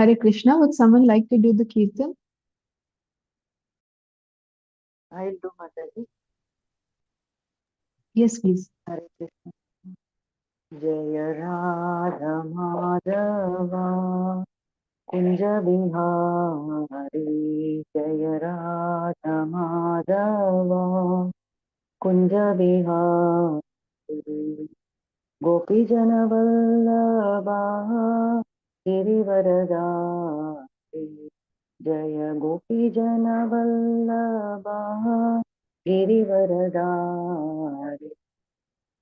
Hare Krishna. Would someone like to do the kirtan? I'll do Mataji. Yes, please. Hare Krishna. Jaya Radha Madhava Kunja Bihari. Jaya Radha Madhava Kunja Bihari. Gopi Jana Vallabha Girivaradari. Jaya Gopi Jana Vallabha Girivaradari.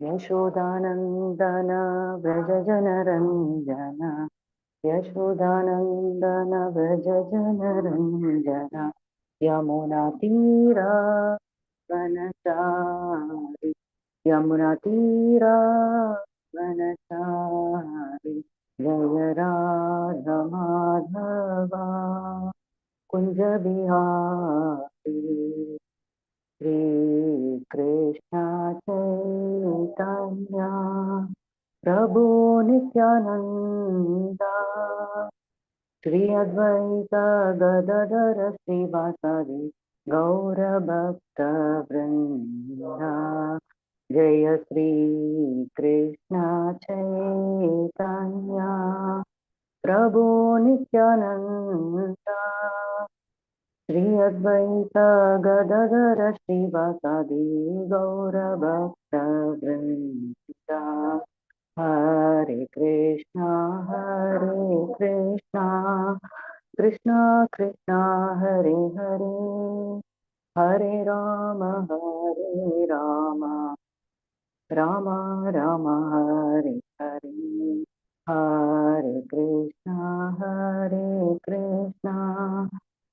Yashodanandan Vraj जनरञ्जन Yashodanandan Vraj जनरञ्जन यमुनातीरा वनचारि यमुनातीरा वनचारि जय Radha Madhava Kunj Bihari Shri Krishna Chaitanya Prabhu Nityananda Shri Advaita Gadadhara Srivasadi Gaura Bhakta Vrinda Jaya Shri Krishna Chaitanya Prabhu Nityananda Shri Advaita Gadadhara Srivasadi Gaura Bhakta Vrinda Hare Krishna Krishna Krishna Hare Hare Hare Rama Rama Rama Hare Hare Hare Krishna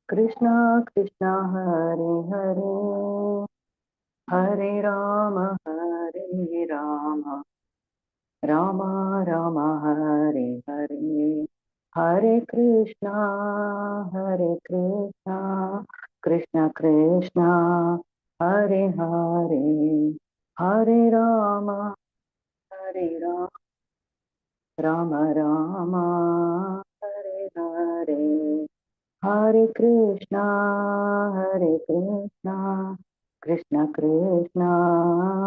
Krishna Krishna Hare Hare Hare Rama Rama Rama Hare Hare Hare Krishna Krishna Krishna Hare Hare Hare Rama Rama Rama Hare Hare Hare Krishna Krishna Krishna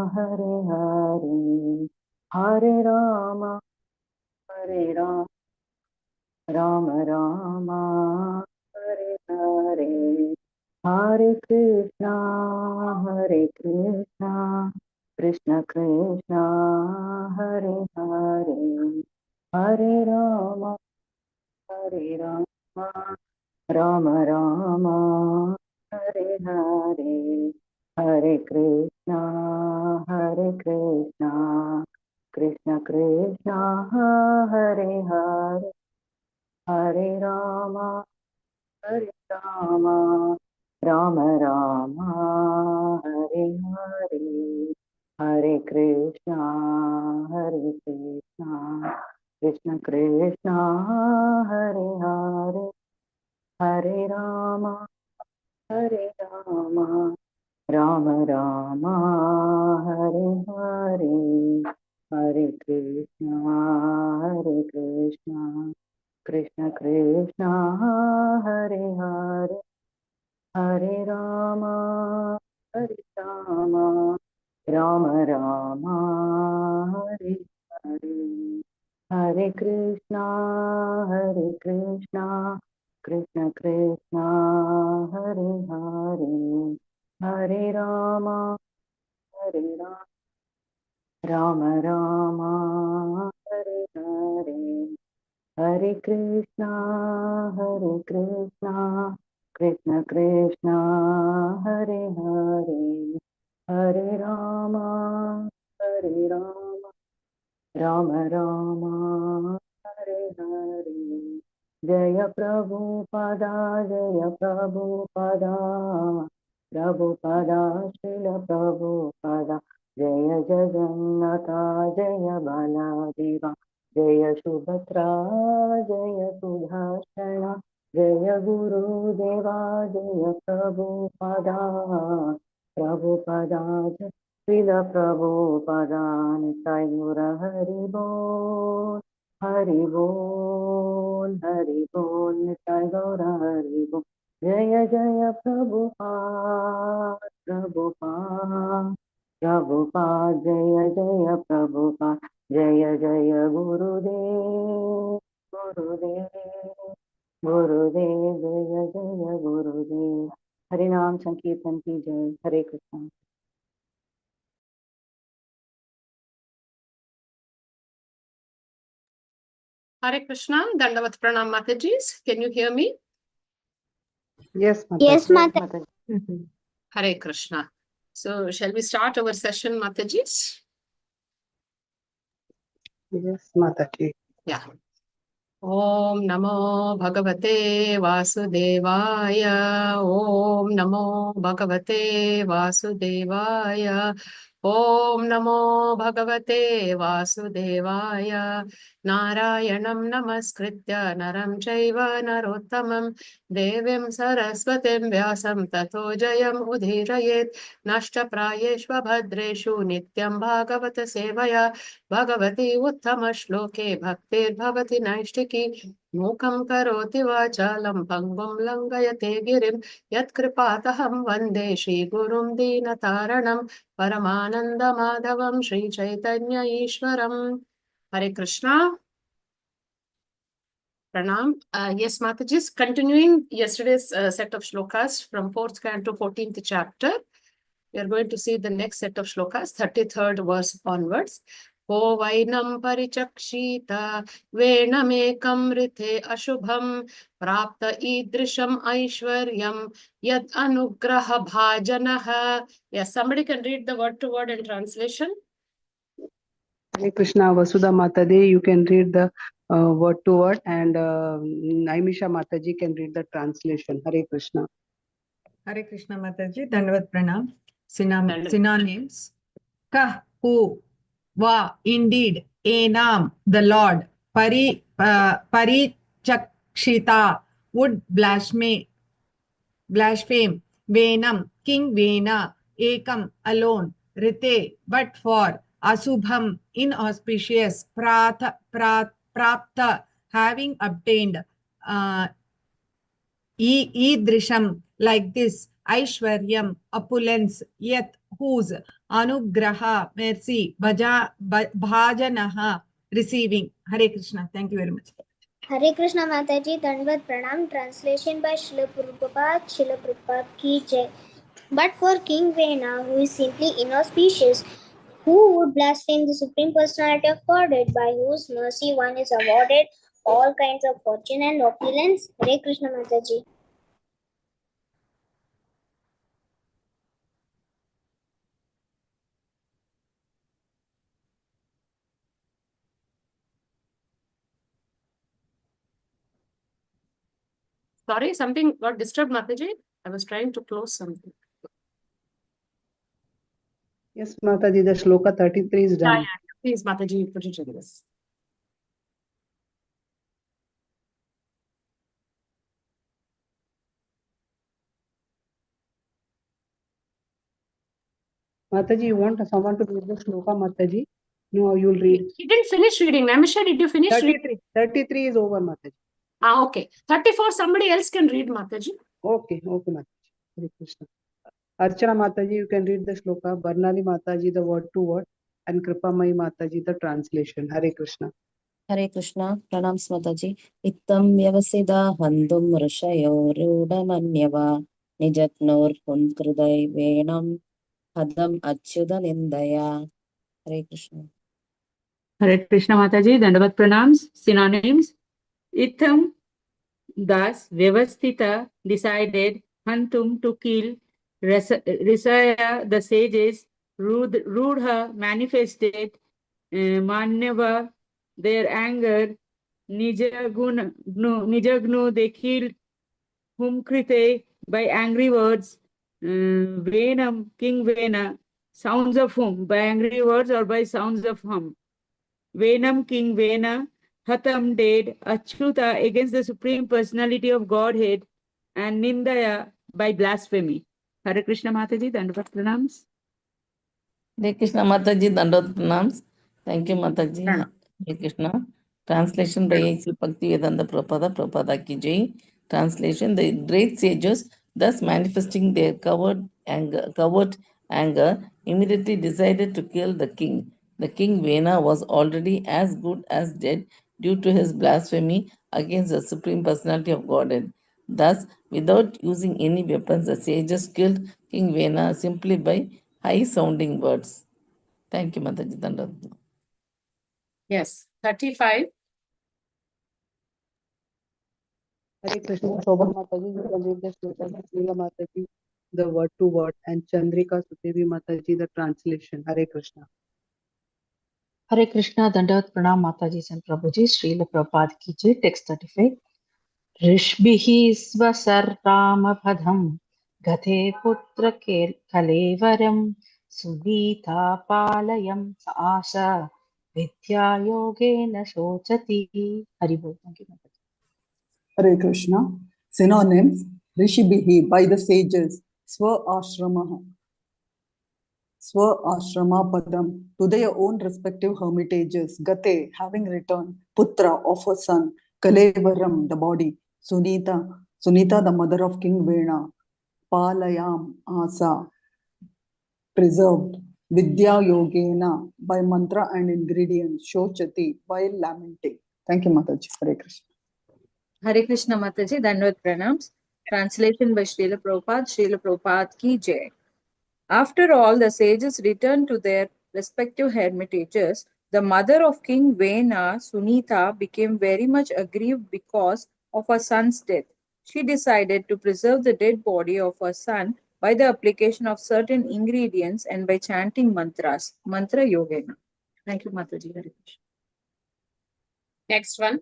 Hare Hare Hare Rama Rama Rama Hare Hare Hare Krishna Krishna Krishna Hare Hare Hare Rama Rama Rama Hare Hare Hare Krishna Krishna Krishna Hare Hare Hare Rama Rama Rama Hare Hare Hare Krishna Krishna Krishna Hare Hare Hare Rama Rama Rama Hare Hare Hare Krishna Krishna Krishna Hare Hare Hare Rama Rama Rama Hare Hare Hare Krishna Krishna Krishna Hare Hare Hare Rama Rama Rama Hare Hare Hare Krishna Krishna Krishna Hare Hare Hare Rama Rama Rama Hare Hare Jaya Prabhupada Prabhupada Srila Prabhupada Jaya Jagannatha Jaya Baladeva Jaya Subhatra Jaya Sudhashana Jaya Guru Deva Jaya Prabhupada Srila Prabhupada Nitai Gura Hari Bol Hari Bol, Nitai Gaura Hari Bol. Jaya Jaya Prabhupada, Prabhupada, Prabhupada, Jaya Jaya Prabhupada, Jaya Jaya Gurudev, Gurudev, Gurudev, Jaya Jaya Gurudev. Hari Nam Sankirtan ki Jai, Hare Krishna. Hare Krishna, Dandavat Pranam Matajis. Can you hear me? Yes, Mataji. Yes, Mataji. Hare Krishna. So, shall we start our session, Matajis? Yes, Mataji. Yeah. Om Namo Bhagavate Vasudevaya. Om Namo Bhagavate Vasudevaya. Om Namo Bhagavate Vasudevaya. Narayanam Namaskritya Naram Chaiva Narottamam Devim Saraswatim Vyasam Tato Jayam Udhirayet Nashtaprayeshva Bhadreshu Nityam Bhagavata Sevaya Bhagavati Uttama Shloke Bhaktir Bhavati Naishtiki Mukam Karoti Vachalam Pangvam Langayate Girim Yat Kripataham Vande Shri Gurum Dinataranam Paramananda Madhavam Shri Chaitanya Ishwaram. Hare Krishna. Pranam. Yes, Mataji, continuing yesterday's set of shlokas from 4th canto 14th chapter. We are going to see the next set of shlokas, 33rd verse onwards. O Vainam Parichakshita Venamekam Rithe Ashubham Prapta Idrisham Aishwaryam Yad Anugraha Bhajanaha. Yes, somebody can read the word to word and translation. Hare Krishna, Vasudha Mataji, you can read the word to word, and Naimisha Mataji can read the translation. Hare Krishna. Hare Krishna Mataji, Dandavat Pranam. Synonyms. Kah, who, va, indeed, enam, the Lord, parichakshita, would blaspheme, venam, king Vena, ekam, alone, rite, but for, asubham, inauspicious, prapta, having obtained, idrisham, like this, aishwaryam, opulence, yet, whose, anugraha, mercy, bhajanaha, receiving. Hare Krishna. Thank you very much. Hare Krishna Mataji, Dandavat Pranam. Translation by Srila Prabhupada ki Jai. But for King Vena, who is simply inauspicious, who would blaspheme the Supreme Personality of Godhead, by whose mercy one is awarded all kinds of fortune and opulence? Hare Krishna Mataji. Sorry, something got disturbed, Mataji. I was trying to close something. Yes, Mataji, the shloka 33 is done. Yeah. Please, Mataji, put it in this. Mataji, you want someone to read the shloka, Mataji? No, you'll read. He didn't finish reading. Namisha, did you finish reading? 33 is over, Mataji. Okay. 34, somebody else can read, Mataji. Okay, Mataji. Hare Krishna. Archana Mataji, you can read the shloka. Barnali Mataji, the word to word. And Kripamai Mataji, the translation. Hare Krishna. Hare Krishna, Pranams Mataji. Ittam Vyavasida Handum Rishayo Rudamanyava Nijatnor Kunkridai Venam Hadam Achyuda Nindaya. Hare Krishna. Hare Krishna Mataji, Dandavat Pranams, synonyms. Itham, thus, Vyavastita, decided, Hantum, to kill, Risaya, the sages, Rudha, manifested, Manyava, their anger, Nijagnu, they killed, Humkrite, by angry words, Venam, King Vena, sounds of whom, by angry words or by sounds of whom. Venam, King Vena, Hatam, dead, Achyuta, against the Supreme Personality of Godhead, and Nindaya, by blasphemy. Hare Krishna Mataji, Dandavat Pranams. Hare Krishna Mataji, Dandavat Pranams. Thank you, Mataji. Hare Krishna. Translation by A.C. Bhaktivedanta Prabhupada ki jai. Translation: the great sages, thus manifesting their covert anger, immediately decided to kill the king. The king Vena was already as good as dead due to his blasphemy against the Supreme Personality of Godhead. Thus, without using any weapons, the sages killed King Vena simply by high-sounding words. Thank you, Mataji. Dandavat. Yes, 35. Hare Krishna, Shobha Mataji, you can read the shloka, Leela Mataji, the word to word, and Chandrika Sudevi Mataji, the translation. Hare Krishna. Hare Krishna, Dandavat Pranam Mataji and Prabhuji, Srila Prabhupada ki jai, text 35. ऋष्भिः स्वसर्रामपदं गते पुत्र कलेवरं सुनीता पालयं आशा विद्यायोगेन शोचति. Hari Bol. Thank you, Mataji. Hare Krishna. Synonyms: Rishibhihi, by the sages. Swa ashrama padam, to their own respective hermitages. Gate, having returned. Putra, of a son. Kalevaram, the body. Sunita, the mother of King Vena. Palayam, asa, preserved. Vidya yogena, by mantra and ingredients. Shochati, while lamenting. Thank you, Mataji. Hare Krishna. Hare Krishna Mataji, Dandavat Pranams. Translation by Srila Prabhupada ki jai. After all the sages returned to their respective hermitages, the mother of King Vena, Sunita, became very much aggrieved because of her son's death. She decided to preserve the dead body of her son by the application of certain ingredients and by chanting mantras, mantra yogena. Thank you, Mataji. Hare Krishna. Next one.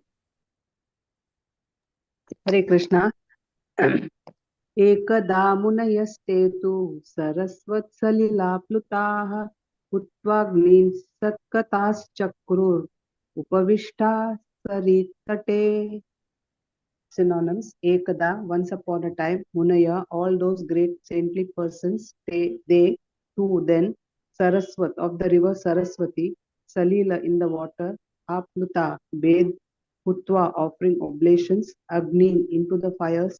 Hare Krishna. एकदा मुनयस्ते तु सरस्वत्सलिलाप्लुताः हुत्वाग्नीन् सत्कताश्चक्रुर् उपविष्टा सरितटे. Synonyms: Ekada, once upon a time. Munaya, all those great saintly persons. They too then. Saraswat, of the river Saraswati. Salila, in the water. Apluta, bathed. Hutva, offering oblations. Agni, into the fires.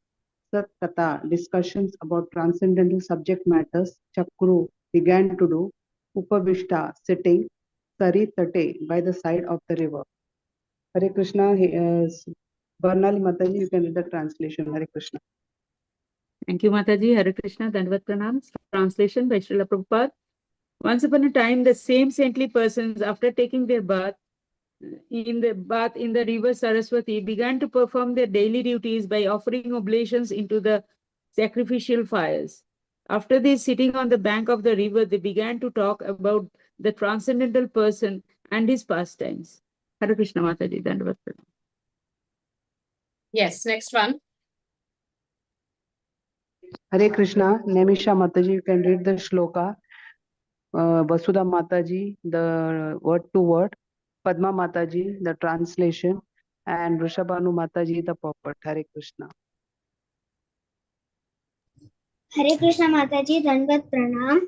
Satkata, discussions about transcendental subject matters. Chakru, began to do. Upavishta, sitting. Saritate, by the side of the river. Hare Krishna. Barnali Mataji, you can read the translation. Hare Krishna. Thank you, Mataji. Hare Krishna, Dandavat Pranams. Translation by Srila Prabhupada. Once upon a time, the same saintly persons, after taking their bath in the river Saraswati, began to perform their daily duties by offering oblations into the sacrificial fires. After this, sitting on the bank of the river, they began to talk about the transcendental person and his pastimes. Hare Krishna, Mataji. Dandavat Pranams. Yes, next one. Hare Krishna. Nemisha Mataji, you can read the shloka. Vasudha Mataji, the word to word. Padma Mataji, the translation. And Rishabhanu Mataji, the purport. Hare Krishna. Hare Krishna Mataji, Dandavat Pranam.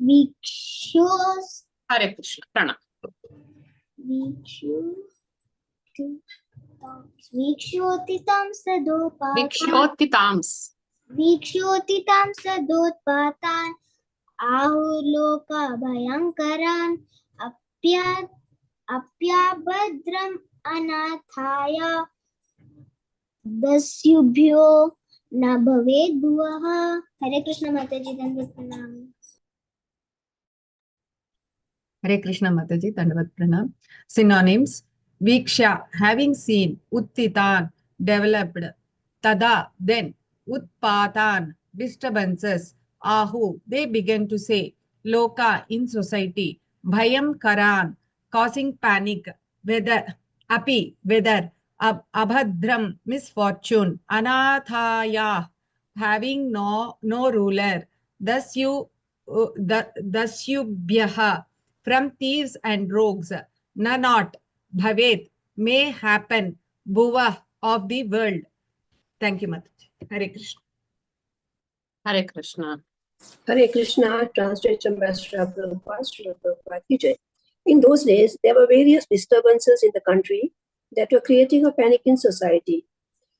Vikshos. Hare Krishna. Pranam. Vikshotitam Vikshotitams. sadotpatan ahuloka bhayankaran apyabhadram anathaya dasyubhyo na bhaved bhuvaha. Hare Krishna Mataji, Dandavat Pranam. Hare Krishna Mataji, Dandavat Pranam. Synonyms: Viksha, having seen. Uttitan, developed. Tada, then. Utpatan, disturbances. Ahu, they began to say. Loka, in society. Bhayam karan, causing panic. Whether, api, whether. Abhadram, misfortune. Anathaya, having no ruler. Dasyubhyaha, from thieves and rogues. Not, bhavet, may happen. Bhuva, of the world. Thank you, Mataji. Hare Krishna. Hare Krishna. Hare Krishna, translation by Srila Prabhupada ki jai. In those days, there were various disturbances in the country that were creating a panic in society.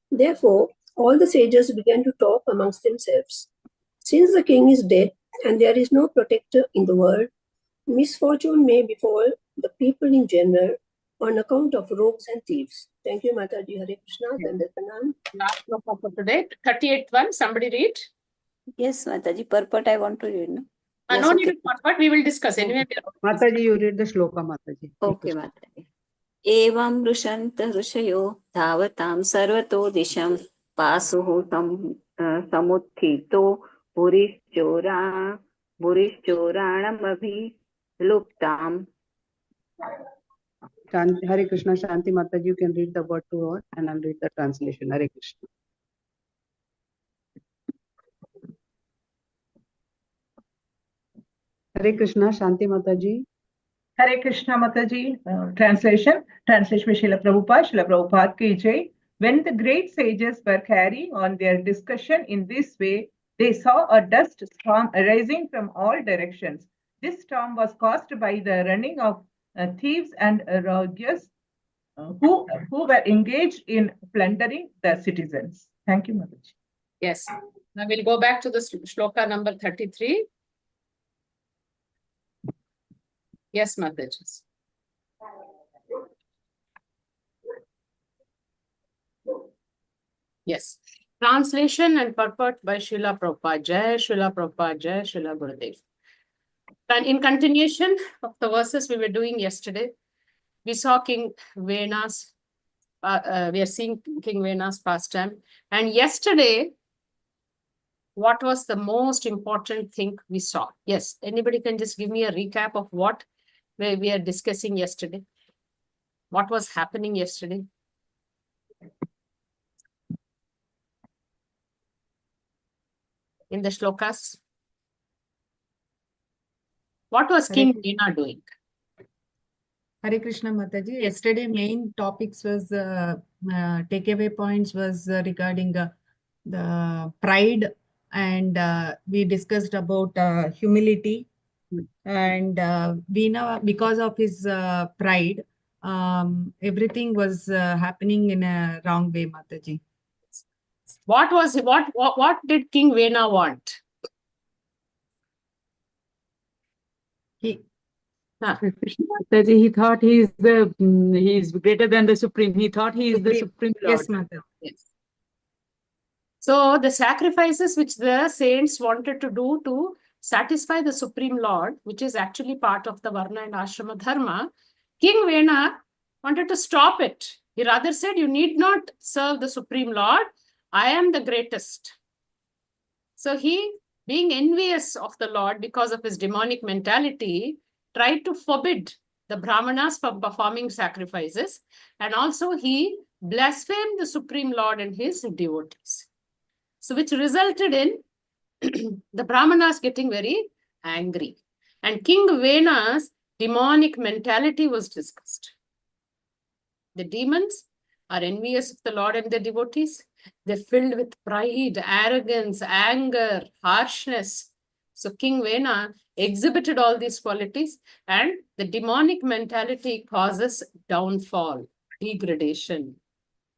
Therefore, all the sages began to talk amongst themselves. Since the king is dead and there is no protector in the world, misfortune may befall the people in general on account of rogues and thieves. Thank you, Mataji. Hare Krishna. Dandavat Pranam. Last shloka for today, 38-1. Somebody read. Yes, Mataji, purport I want to read. No, yes, No okay. need to purport, we will discuss. Anyway, Mataji, you read the shloka, Mataji. Okay, Mataji. Evam rushanta rushayo dhavatam sarvato disham pasuhu samuthito bhurishchoranam abhi luptam. Hare Krishna, Shanti Mataji, you can read the word to word and I'll read the translation. Hare Krishna. Hare Krishna, Shanti Mataji. Hare Krishna Mataji. Translation by Srila Prabhupada ki jai. When the great sages were carrying on their discussion in this way, they saw a dust storm arising from all directions. This storm was caused by the running of thieves and rogues who were engaged in plundering the citizens. Thank you, Mataji. yes. Now we'll go back to the shloka number 33. Yes, Mataji. Yes. Translation and purport by Srila Prabhupada. Jai Srila Prabhupada, Jai Srila Gurudev. And in continuation of the verses we were doing yesterday, we saw King Vena's, we are seeing King Vena's pastime. And yesterday, what was the most important thing we saw? Yes, anybody can just give me a recap of what we are discussing yesterday? What was happening yesterday? In the shlokas? What was King Vena doing? Hare Krishna Mataji. Yesterday main topics was takeaway points was regarding the pride, and we discussed about humility, and Veena, because of his pride, everything was happening in a wrong way, Mataji. What did King Vena want? Mataji, he thought he is greater than the supreme. He thought he is the supreme Lord. Yes, Mataji. Yes. So the sacrifices which the saints wanted to do to satisfy the Supreme Lord, which is actually part of the Varna and Ashrama Dharma, King Vena wanted to stop it. He rather said, you need not serve the Supreme Lord. I am the greatest. So he, being envious of the Lord because of his demonic mentality, tried to forbid the Brahmanas from performing sacrifices. And also he blasphemed the Supreme Lord and his devotees. So which resulted in the Brahmanas getting very angry. And King Vena's demonic mentality was discussed. The demons are envious of the Lord and the devotees. They're filled with pride, arrogance, anger, harshness. So King Vena exhibited all these qualities, and the demonic mentality causes downfall, degradation,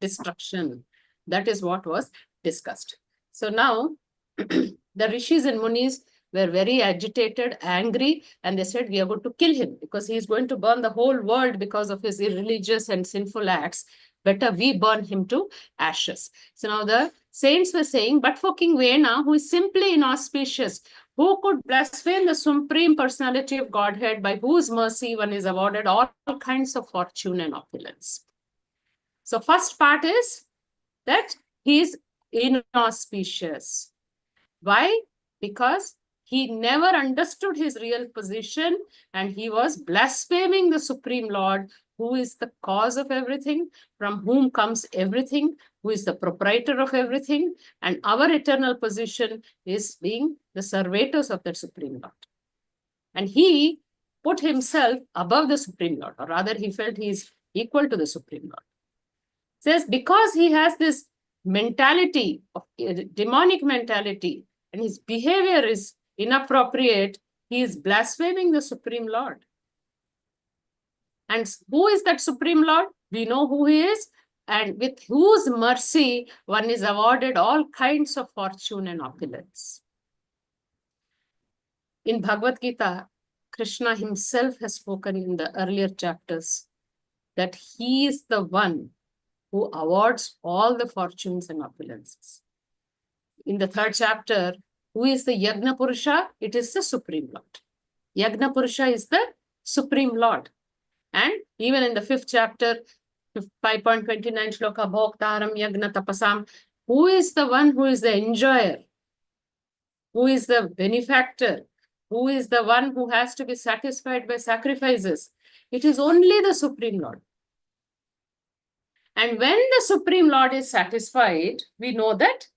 destruction. That is what was discussed. So now the rishis and munis were very agitated, angry, and they said, we are going to kill him because he is going to burn the whole world because of his irreligious and sinful acts. Better we burn him to ashes. So now the saints were saying, but for King Vena, who is simply inauspicious, who could blaspheme the Supreme Personality of Godhead, by whose mercy one is awarded all kinds of fortune and opulence. So first part is that he is inauspicious. Why? Because he never understood his real position and he was blaspheming the Supreme Lord, who is the cause of everything, from whom comes everything, who is the proprietor of everything, and our eternal position is being the servators of that Supreme Lord. And he put himself above the Supreme Lord, or rather he felt he is equal to the Supreme Lord. Says because he has this mentality, of demonic mentality, and his behavior is inappropriate, he is blaspheming the Supreme Lord. And who is that Supreme Lord? We know who he is, and with whose mercy one is awarded all kinds of fortune and opulence. In Bhagavad Gita, Krishna himself has spoken in the earlier chapters that he is the one who awards all the fortunes and opulences. In the 3rd chapter, who is the Yagna Purusha? It is the Supreme Lord. Yagna Purusha is the Supreme Lord. And even in the 5th chapter, 5.29 shloka, Bhoktaram Yagna Tapasam, who is the one who is the enjoyer? Who is the benefactor? Who is the one who has to be satisfied by sacrifices? It is only the Supreme Lord. And when the Supreme Lord is satisfied, we know that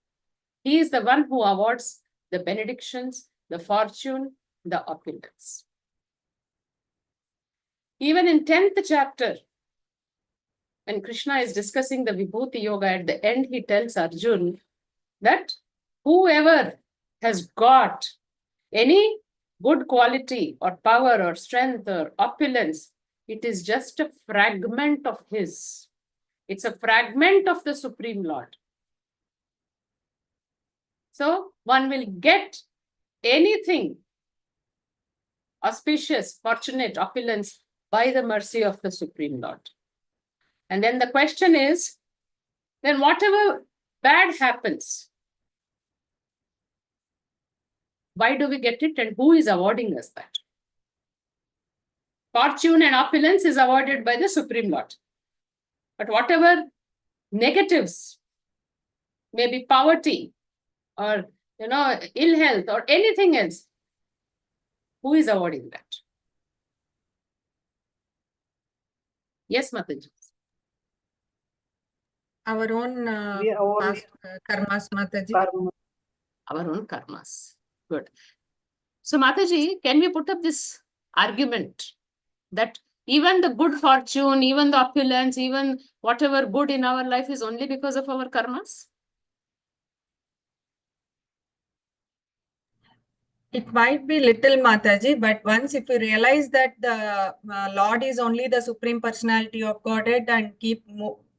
he is the one who awards the benedictions, the fortune, the opulence. Even in 10th chapter, when Krishna is discussing the Vibhuti Yoga, at the end he tells Arjun that whoever has got any good quality or power or strength or opulence, it is just a fragment of his. It's a fragment of the Supreme Lord. So one will get anything auspicious, fortunate, opulence by the mercy of the Supreme Lord. And then the question is, then whatever bad happens, why do we get it and who is awarding us that? Fortune and opulence is awarded by the Supreme Lord. But whatever negatives, maybe poverty or ill health or anything else, who is awarding that? Yes, Mataji. Our own past karmas, Mataji. Karma. Our own karmas. Good. So, Mataji, can we put up this argument that even the good fortune, even the opulence, even whatever good in our life is only because of our karmas? It might be little, Mataji, but once if you realize that the Lord is only the Supreme Personality of Godhead and keep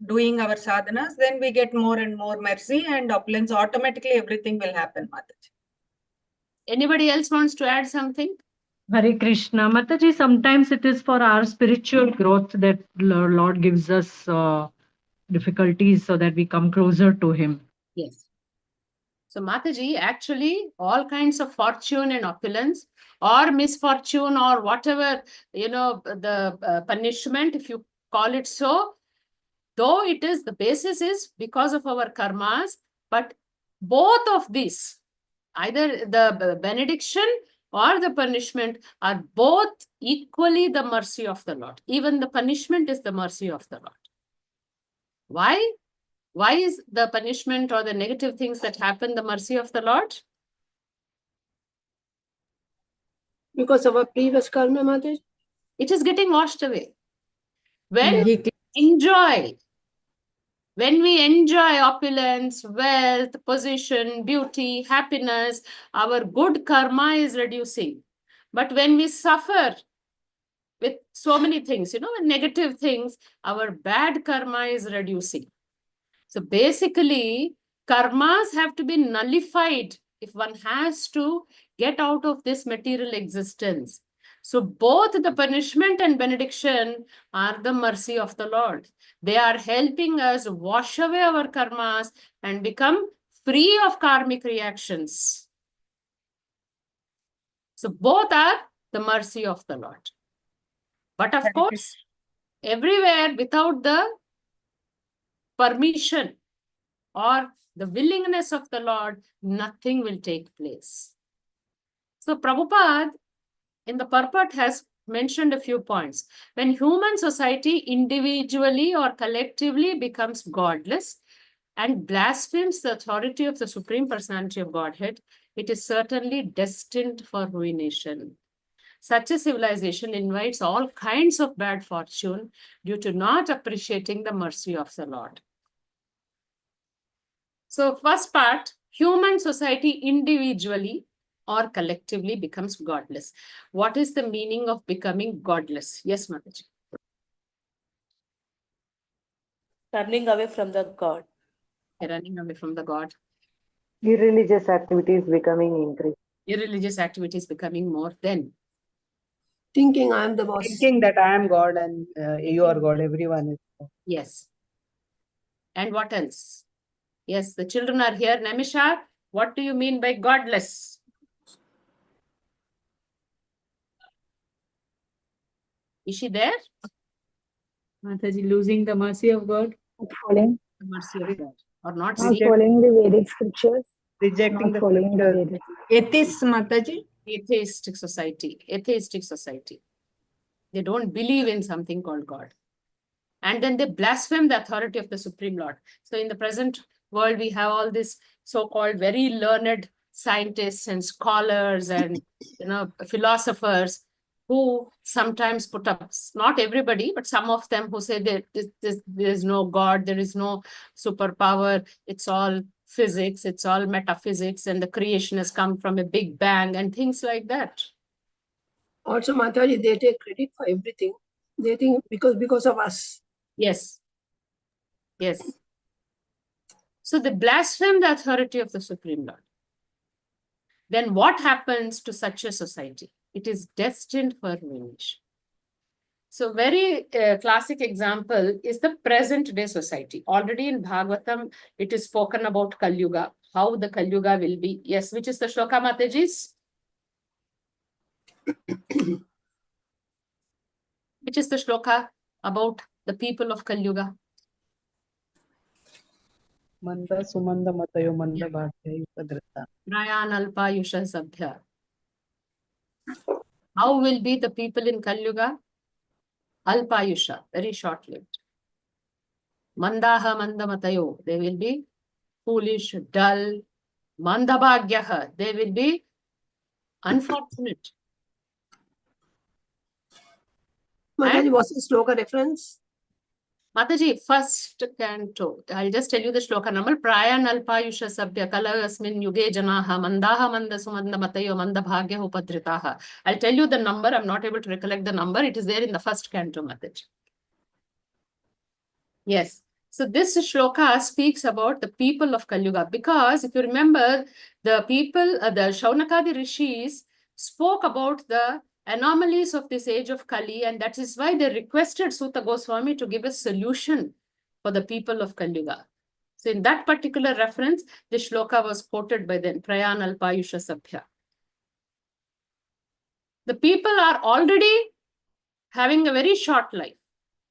doing our sadhanas, then we get more and more mercy and opulence. Automatically, everything will happen, Mataji. Anybody else wants to add something? Hare Krishna. Mataji, sometimes it is for our spiritual growth that Lord gives us difficulties so that we come closer to him. Yes. So Mataji, actually all kinds of fortune and opulence or misfortune or whatever, the punishment, if you call it so, though it is, the basis is because of our karmas, but both of these, either the benediction or the punishment, are both equally the mercy of the Lord. Even the punishment is the mercy of the Lord. Why? Why is the punishment or the negative things that happen the mercy of the Lord? Because of our previous karma, Mataji. It is getting washed away. When we enjoy opulence, wealth, position, beauty, happiness, our good karma is reducing. But when we suffer with so many things, negative things, our bad karma is reducing. So basically, karmas have to be nullified if one has to get out of this material existence. So both the punishment and benediction are the mercy of the Lord. They are helping us wash away our karmas and become free of karmic reactions. So both are the mercy of the Lord. But of course, everywhere without the permission or the willingness of the Lord, nothing will take place. So Prabhupada in the purport has mentioned a few points. When human society individually or collectively becomes godless and blasphemes the authority of the Supreme Personality of Godhead, it is certainly destined for ruination. Such a civilization invites all kinds of bad fortune due to not appreciating the mercy of the Lord. So first part, human society individually or collectively becomes godless. What is the meaning of becoming godless? Yes, Mataji. Turning away from the God. They're running away from the God. Irreligious activities becoming increased. Irreligious activities becoming more. Then Thinking I am the boss. Thinking that I am God and you are God, everyone is God. yes. And what else? Yes, the children are here. Namisha, what do you mean by godless? Is she there? Mataji, losing the mercy of God. Not following, The mercy of God. Or not not seeing. following the Vedic scriptures. Rejecting Not the following the scriptures. Vedic. Atheist Mataji. Atheistic society. Atheistic society. They don't believe in something called God. And then they blaspheme the authority of the Supreme Lord. So in the present world, we have all these so-called very learned scientists and scholars and philosophers who sometimes put up, not everybody, but some of them who say that there is no God, there is no superpower, it's all physics, it's all metaphysics, and the creation has come from a big bang and things like that. Also, Mataji, they take credit for everything. They think because of us. Yes. Yes. So they blaspheme the authority of the Supreme Lord. Then what happens to such a society? It is destined for ruination. So very classic example is the present day society. Already in Bhagavatam, it is spoken about Kali Yuga, how the Kali Yuga will be. Yes, which is the shloka, Matajis? Which is the shloka about the people of Kali Yuga? Manda sumanda matayo manda bhagya yupadrita. Prayanalpa Yusha Sabhya. How will be the people in Kali Yuga? Alpayusha, very short-lived. Mandaha mandamatayo, they will be foolish, dull. Mandabhagyaha, they will be unfortunate. Mataji, what's the sloka reference? Mataji, first canto. I'll just tell you the shloka number. Prayan alpayusha sabhya kalayasmin yuge janaha mandaha mandasumanda matayo mandabhagya upadritaha. I'll tell you the number. I'm not able to recollect the number. It is there in the first canto, Mataji. Yes. So this shloka speaks about the people of Kali Yuga, because if you remember, the people, the Shaunakadi rishis spoke about the anomalies of this age of Kali, and that is why they requested Suta Goswami to give a solution for the people of Kali Yuga. So in that particular reference, the shloka was quoted by them, Prayan Alpayusha Sabhya. The people are already having a very short life.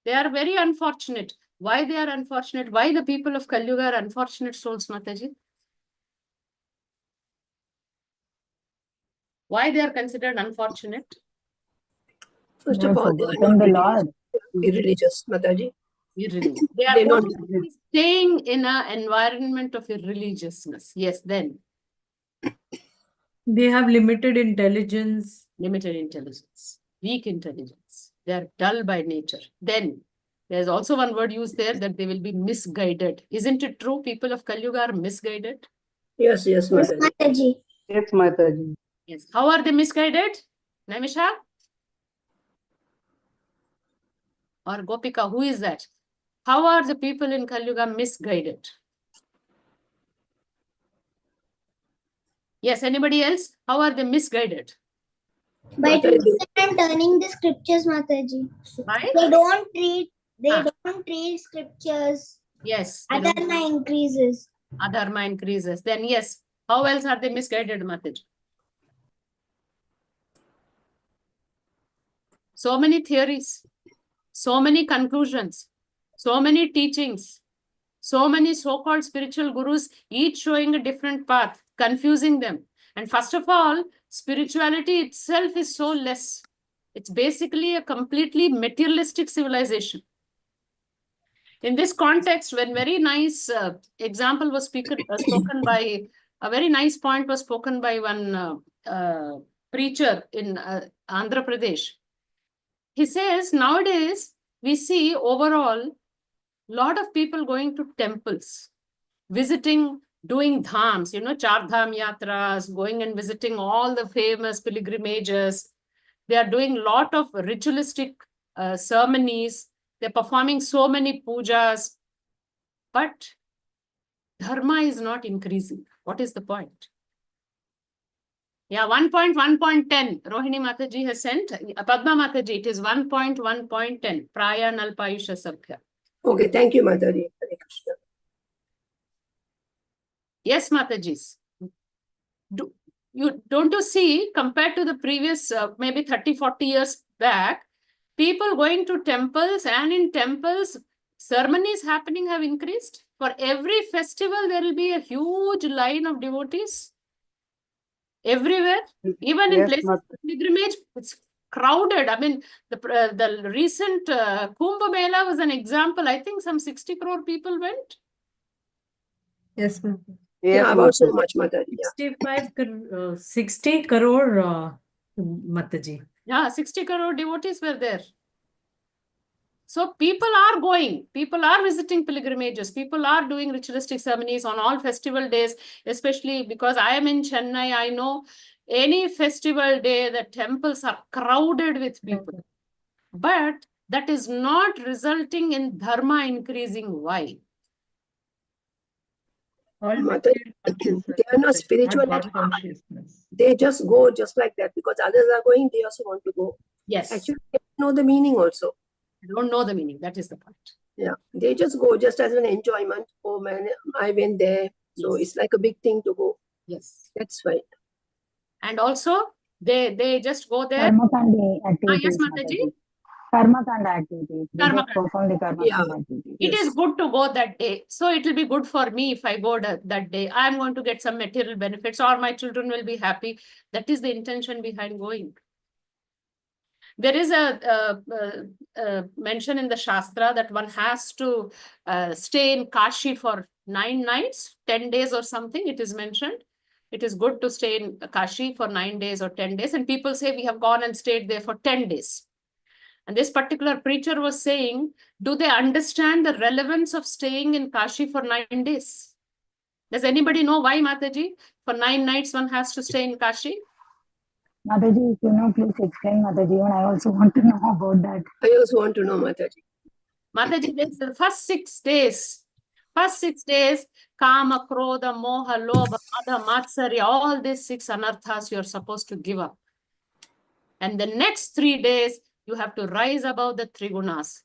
They are very unfortunate. Why they are unfortunate? Why the people of Kali Yuga are unfortunate souls, Mataji? Why they are considered unfortunate? First They of have all, they are forgotten not the religious. Lord. Irreligious, Mataji. Irreligious. They are They're not only staying in an environment of irreligiousness. Yes, then. They have limited intelligence. Limited intelligence, weak intelligence. They are dull by nature. Then, there's also one word used there, that they will be misguided. Isn't it true? People of Kali Yuga are misguided. Yes, Yes, Mataji. Mataji. Yes, Mataji. Yes. How are they misguided? Namisha? Or Gopika, who is that? How are the people in Kali Yuga misguided? Yes, anybody else? How are they misguided? By Mataji, twisting and turning the scriptures, Mataji. By? They don't read. They Ah. don't read scriptures. Yes. they don't- Adharma increases. Adharma increases. Then yes. How else are they misguided, Mataji? So many theories, so many conclusions, so many teachings, so many so-called spiritual gurus, each showing a different path, confusing them. And first of all, spirituality itself is so less. It's basically a completely materialistic civilization. In this context, when very nice example was spoken by, a very nice point was spoken by one preacher in Andhra Pradesh. He says, nowadays, we see overall lot of people going to temples, visiting, doing dhams, Char Dham Yatras, going and visiting all the famous pilgrimages. They are doing lot of ritualistic ceremonies. They're performing so many pujas. but dharma is not increasing. What is the point? Yeah, 1.1.10. Rohini Mataji has sent. Padma Mataji, it is 1.1.10. Praya Nalpayusha Sabhya. Okay, thank you, Mataji. Hare Krishna. Yes, Matajis. Don't you see, compared to the previous maybe 30, 40 years back, people going to temples, and in temples, ceremonies happening have increased. For every festival, there will be a huge line of devotees everywhere. Even in Yes, places of pilgrimage, it's crowded. I mean, the recent Kumbh Mela was an example. I think some 60 crore people went. Yes, ma'am. Yeah, about so much, Mataji. Yeah. 60 crore, Mataji. Yeah, 60 crore devotees were there. So people are going, people are visiting pilgrimages, people are doing ritualistic ceremonies on all festival days, especially because I am in Chennai. I know any festival day, the temples are crowded with people. But that is not resulting in dharma increasing. Why? All Mataji, material they are not spiritual not at God heart. consciousness. They just go just like that because others are going, they also want to go. Yes. Actually, they know the meaning also. They don't know the meaning. That is the point. Yeah, they just go just as an enjoyment. Oh man, I went there. So Yes. it's like a big thing to go. Yes. That's why. And also, they just go there. Karmakandi Yes, activities, Mataji. Mataji. Karmakanda activities. They just Karmakanda. perform the Yeah. Karmakanda activities. It is good to go that day. So it will be good for me if I go that day. I am going to get some material benefits, or my children will be happy. That is the intention behind going. There is a mention in the Shastra that one has to stay in Kashi for 9 nights, 10 days or something. It is mentioned. It is good to stay in Kashi for 9 days or 10 days. And people say we have gone and stayed there for 10 days. And this particular preacher was saying, do they understand the relevance of staying in Kashi for 9 days? Does anybody know why, Mataji? For 9 nights, one has to stay in Kashi? Mataji, if you know, please explain, Mataji. And I also want to know about that. I also want to know, Mataji. Mataji, the first 6 days, Kama, Krodha, Moha, Lobha, Mada, Matsarya, all these 6 anarthas you're supposed to give up. And the next 3 days, you have to rise above the 3 gunas.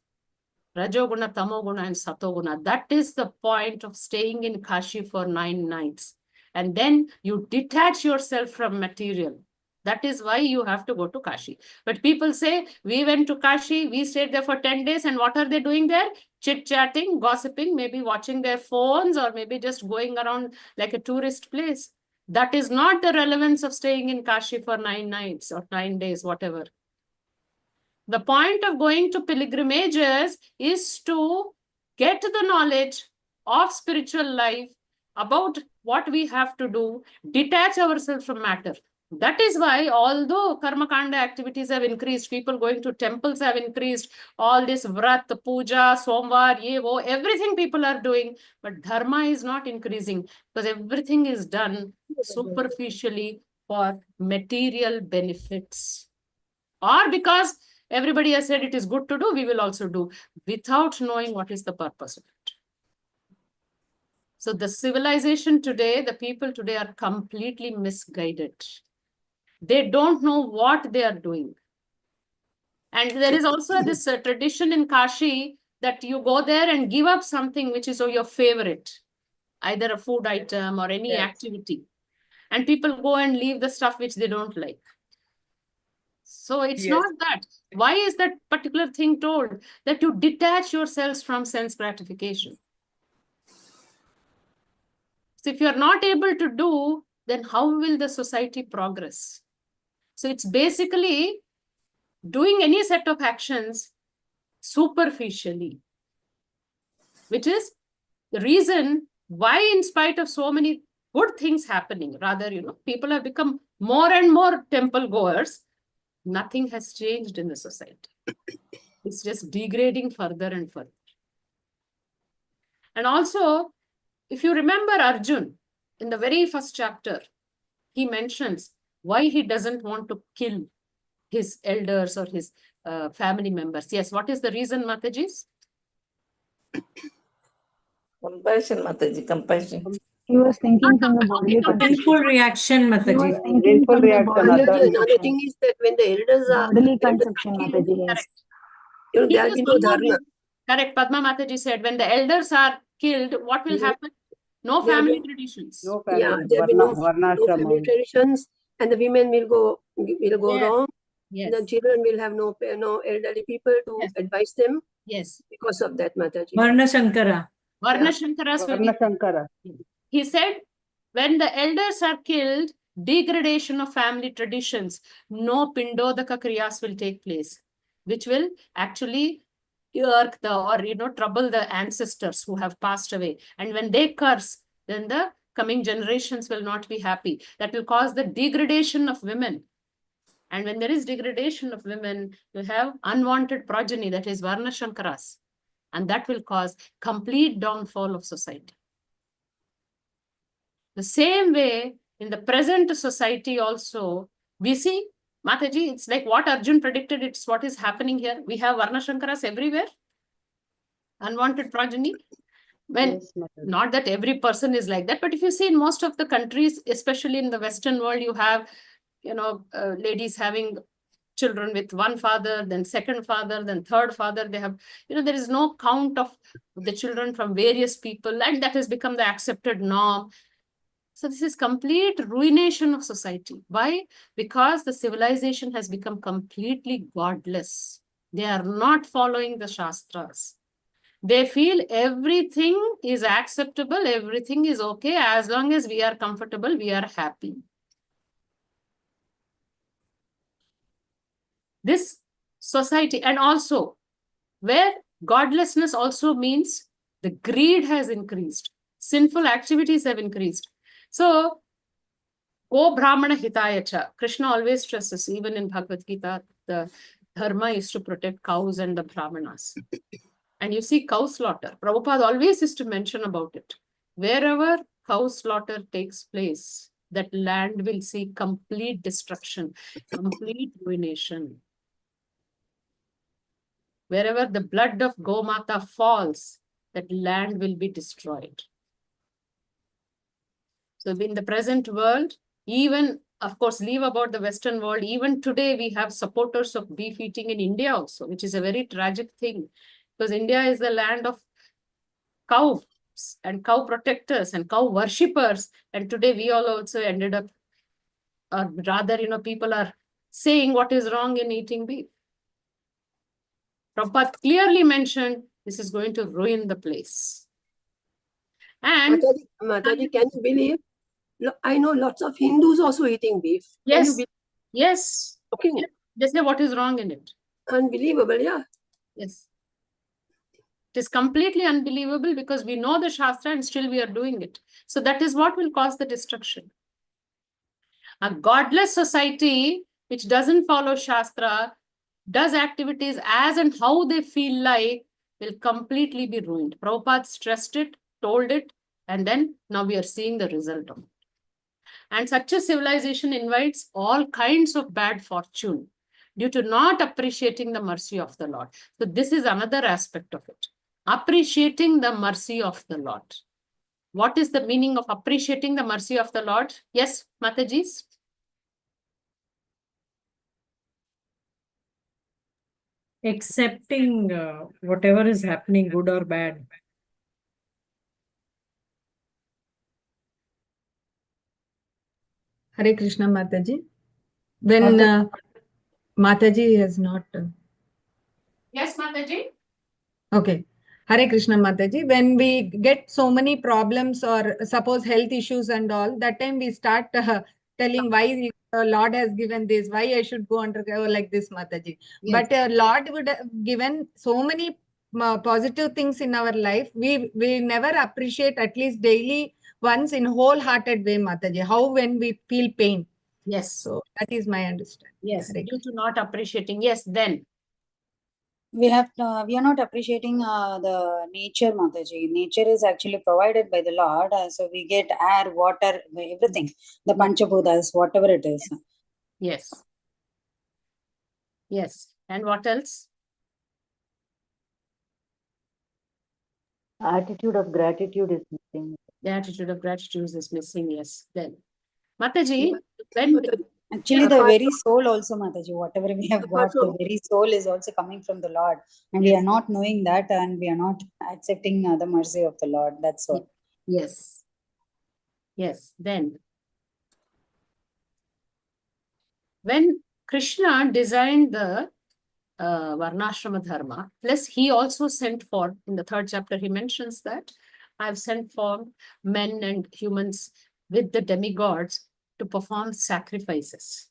Rajoguna, Tamoguna, and Satoguna. That is the point of staying in Kashi for 9 nights. And then you detach yourself from material. That is why you have to go to Kashi. But people say, we went to Kashi, we stayed there for 10 days, and what are they doing there? Chit-chatting, gossiping, maybe watching their phones, or maybe just going around like a tourist place. That is not the relevance of staying in Kashi for 9 nights or 9 days, whatever. The point of going to pilgrimages is to get the knowledge of spiritual life, about what we have to do, detach ourselves from matter. That is why, although Karmakanda activities have increased, people going to temples have increased, all this Vrat, Puja, Somvar, Yevo, everything people are doing, but Dharma is not increasing because everything is done superficially for material benefits. Or because everybody has said it is good to do, we will also do, without knowing what is the purpose of it. So the civilization today, the people today are completely misguided. They don't know what they are doing. And there is also this tradition in Kashi that you go there and give up something which is your favorite, either a food item or any activity. And people go and leave the stuff which they don't like. So it's not that. Why is that particular thing told? That you detach yourselves from sense gratification. So if you're not able to do, then how will the society progress? So it's basically doing any set of actions superficially, which is the reason why, in spite of so many good things happening, rather, people have become more and more temple goers, nothing has changed in the society. It's just degrading further and further. And also, if you remember Arjun, in the very first chapter, he mentions why he doesn't want to kill his elders or his family members. Yes, what is the reason, Matajis? Compassion, Mataji, compassion. He was thinking from the bodily Willful conception. reaction, He Mataji. was thinking Willful from the reaction, bodily Mataji, another conception. thing is that when the Bodily elders conception, are killed, Mataji, yes. Correct. there will Here's be no one more dharma. reason. Correct. Padma Mataji said, when the elders are killed, what will happen? No There family will- traditions. No Yeah, family, there will be no varnashrama. family traditions, and the women will go Yes. wrong. Yes. The children will have no elderly people to Yes. advise them Yes. because of that, Mataji. Varna Shankara. Varna Shankaras will be. Varnashankara. He said, when the elders are killed, degradation of family traditions, no pindodaka kriyas will take place, which will actually irk trouble the ancestors who have passed away. And when they curse, then the coming generations will not be happy. That will cause the degradation of women. And when there is degradation of women, you have unwanted progeny, that is Varna Shankaras. And that will cause complete downfall of society. The same way, in the present society also, we see, Mataji, it's like what Arjun predicted, it's what is happening here. We have Varna Shankaras everywhere. Unwanted progeny. When, Yes, Mataji. not that every person is like that, but if you see in most of the countries, especially in the Western world, you have, ladies having children with one father, then second father, then third father. They have, there is no count of the children from various people, and that has become the accepted norm. So this is complete ruination of society. Why? Because the civilization has become completely godless. They are not following the Shastras. They feel everything is acceptable, everything is okay, as long as we are comfortable, we are happy. This society, and also where godlessness also means the greed has increased, sinful activities have increased. So, Go Brahmana Hitayacha. Krishna always stresses, even in Bhagavad Gita, the dharma is to protect cows and the Brahmanas. And you see cow slaughter. Prabhupada always used to mention about it. Wherever cow slaughter takes place, that land will see complete destruction, complete ruination. Wherever the blood of Gomata falls, that land will be destroyed. So in the present world, even, of course, leave about the Western world, even today we have supporters of beef eating in India also, which is a very tragic thing. Because India is the land of cows and cow protectors and cow worshippers. And today we all also ended up, or rather, people are saying what is wrong in eating beef. Prabhupada clearly mentioned this is going to ruin the place. And Mataji, can you believe? I know lots of Hindus also eating beef. Can you yes, believe? yes. Okay. They say what is wrong in it. Unbelievable, yeah. Yes. It is completely unbelievable because we know the Shastra and still we are doing it. So that is what will cause the destruction. A godless society which doesn't follow Shastra, does activities as and how they feel like, will completely be ruined. Prabhupada stressed it, told it, and then now we are seeing the result of it. And such a civilization invites all kinds of bad fortune due to not appreciating the mercy of the Lord. So this is another aspect of it. Appreciating the mercy of the Lord. What is the meaning of appreciating the mercy of the Lord? Yes, Mataji? Accepting whatever is happening, good or bad. Hare Krishna Mataji. When Mataji has not. Yes, Mataji. Okay. Hare Krishna Mataji. When we get so many problems or suppose health issues and all, that time we start telling why the Lord has given this, why I should go undergo like this, Mataji. Yes. But Lord would have given so many positive things in our life. We never appreciate at least daily once in wholehearted way, Mataji. How when we feel pain. Yes. So that is my understanding. Yes, due to not appreciating. Yes, then. We are not appreciating the nature, Mataji. Nature is actually provided by the Lord. So we get air, water, everything. The Panchabhutas, whatever it is. Yes. Yes. And what else? Attitude of gratitude is missing. The attitude of gratitude is missing, yes. Then, Mataji, When when actually the very soul also, Mataji, whatever we have Apart got, the from- very soul is also coming from the Lord, and we Yes. are not knowing that, and we are not accepting the mercy of the Lord. That's all. Yes. Yes. Then, when Krishna designed the Varnashrama Dharma, plus he also sent for, in the 3rd chapter, he mentions that I've sent for men and humans with the demigods to perform sacrifices.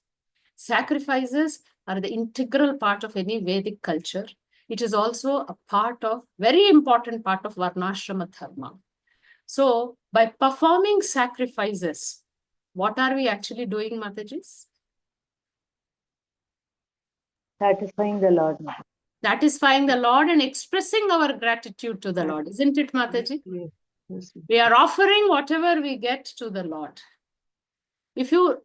Sacrifices are the integral part of any Vedic culture. It is also a part of, very important part of Varnashrama Dharma. So, by performing sacrifices, what are we actually doing, Matajis? Satisfying the Lord. Satisfying the Lord and expressing our gratitude to the Lord, isn't it, Mataji? Yes. Yes. We are offering whatever we get to the Lord. If you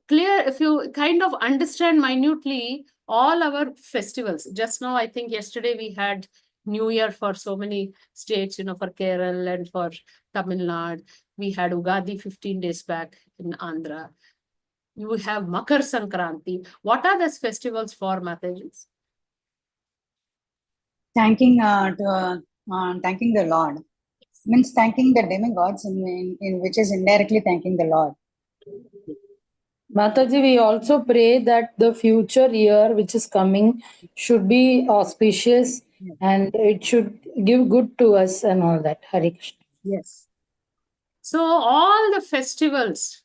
kind of understand minutely all our festivals, just now, I think yesterday we had New Year for so many states, for Kerala and for Tamil Nadu. We had Ugadi 15 days back in Andhra. You have Makar Sankranti. What are those festivals for, Matajis? Thanking thanking the Lord means thanking the demigods, in which is indirectly thanking the Lord. Mataji, we also pray that the future year which is coming should be auspicious and it should give good to us and all that. Hare Krishna. Yes. So all the festivals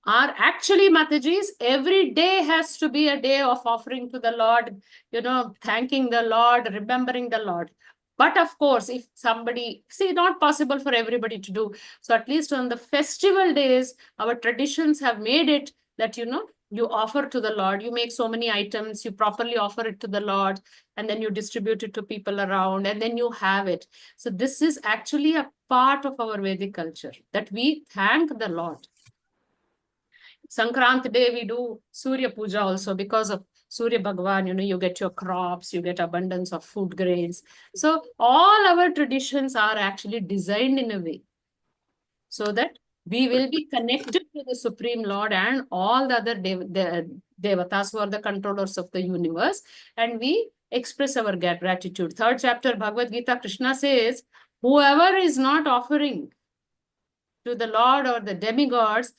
are actually, Matajis, every day has to be a day of offering to the Lord, thanking the Lord, remembering the Lord. But of course, if somebody, not possible for everybody to do. So at least on the festival days, our traditions have made it that, you offer to the Lord, you make so many items, you properly offer it to the Lord, and then you distribute it to people around, and then you have it. So this is actually a part of our Vedic culture, that we thank the Lord. Sankrant day, we do Surya Puja also because of Surya Bhagavan, you get your crops, you get abundance of food grains. So all our traditions are actually designed in a way so that we will be connected to the Supreme Lord and all the other devatas who are the controllers of the universe, and we express our gratitude. 3rd chapter Bhagavad Gita, Krishna says, whoever is not offering to the Lord or the demigods,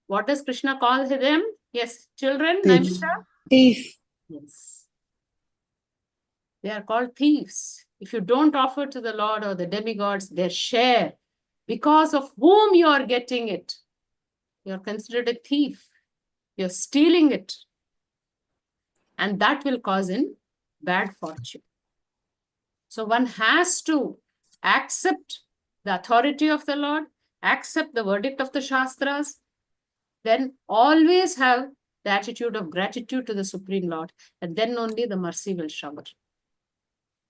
what does Krishna call them? Yes, children, Thieves. Naimisha? Thief. Yes. They are called thieves. If you don't offer to the Lord or the demigods their share, because of whom you are getting it, you are considered a thief. You're stealing it. And that will cause in bad fortune. So one has to accept the authority of the Lord, accept the verdict of the Shastras, then always have the attitude of gratitude to the Supreme Lord, and then only the mercy will shower.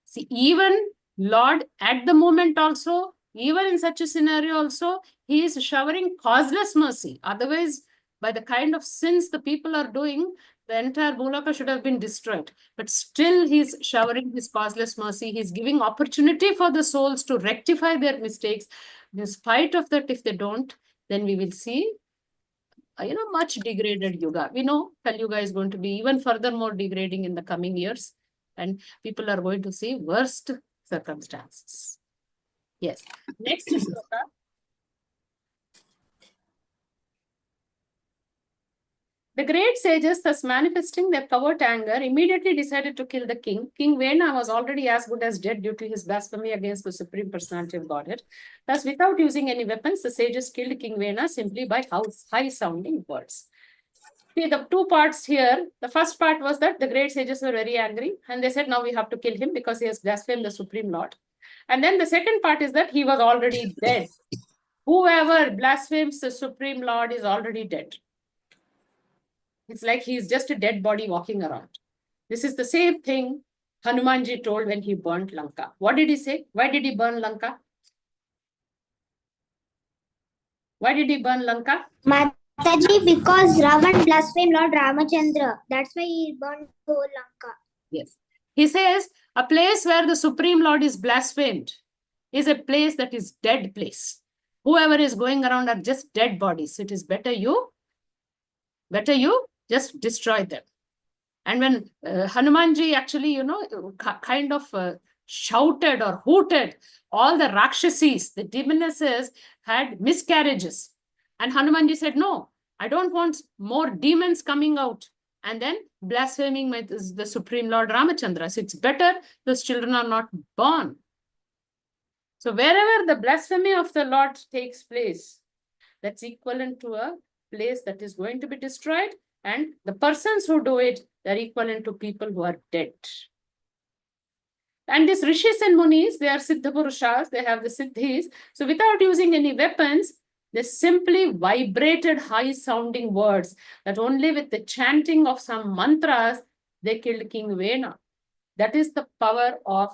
See, even Lord, at the moment also, even in such a scenario also, he is showering causeless mercy. Otherwise, by the kind of sins the people are doing, the entire Bhulaka should have been destroyed. But still, he's showering his causeless mercy. He's giving opportunity for the souls to rectify their mistakes. In spite of that, if they don't, then we will see much degraded yuga. We know Kali Yuga is going to be even further more degrading in the coming years, and people are going to see worst circumstances. Yes. Next shloka. The great sages, thus manifesting their covert anger, immediately decided to kill the king. King Vena was already as good as dead due to his blasphemy against the Supreme Personality of Godhead. Thus, without using any weapons, the sages killed King Vena simply by high-sounding words. See, the two parts here, the first part was that the great sages were very angry, and they said, now we have to kill him because he has blasphemed the Supreme Lord. And then the second part is that he was already dead. Whoever blasphemes the Supreme Lord is already dead. It's like he's just a dead body walking around. This is the same thing Hanumanji told when he burnt Lanka. What did he say? Why did he burn Lanka? Why did he burn Lanka? Mataji, because Ravan blasphemed Lord Ramachandra. That's why he burned the whole Lanka. Yes. He says, a place where the Supreme Lord is blasphemed, is a place that is dead place. Whoever is going around are just dead bodies. It is better you just destroy them. And when Hanumanji actually, kind of shouted or hooted, all the Rakshasis, the demonesses, had miscarriages. And Hanumanji said, no, I don't want more demons coming out. And then blaspheming the Supreme Lord Ramachandra. So it's better those children are not born. So wherever the blasphemy of the Lord takes place, that's equivalent to a place that is going to be destroyed. And the persons who do it, they're equivalent to people who are dead. And these rishis and munis, they are siddha purushas, they have the siddhis. So without using any weapons, they simply vibrated high-sounding words that only with the chanting of some mantras, they killed King Vena. That is the power of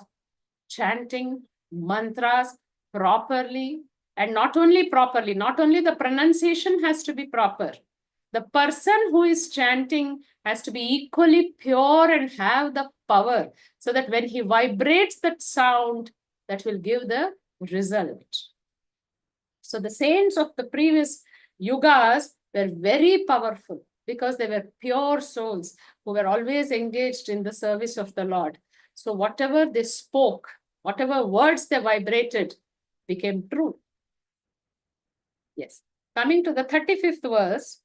chanting mantras properly, and not only properly, not only the pronunciation has to be proper. The person who is chanting has to be equally pure and have the power, so that when he vibrates that sound, that will give the result. So the saints of the previous yugas were very powerful because they were pure souls who were always engaged in the service of the Lord. So whatever they spoke, whatever words they vibrated, became true. Yes. Coming to the 35th verse.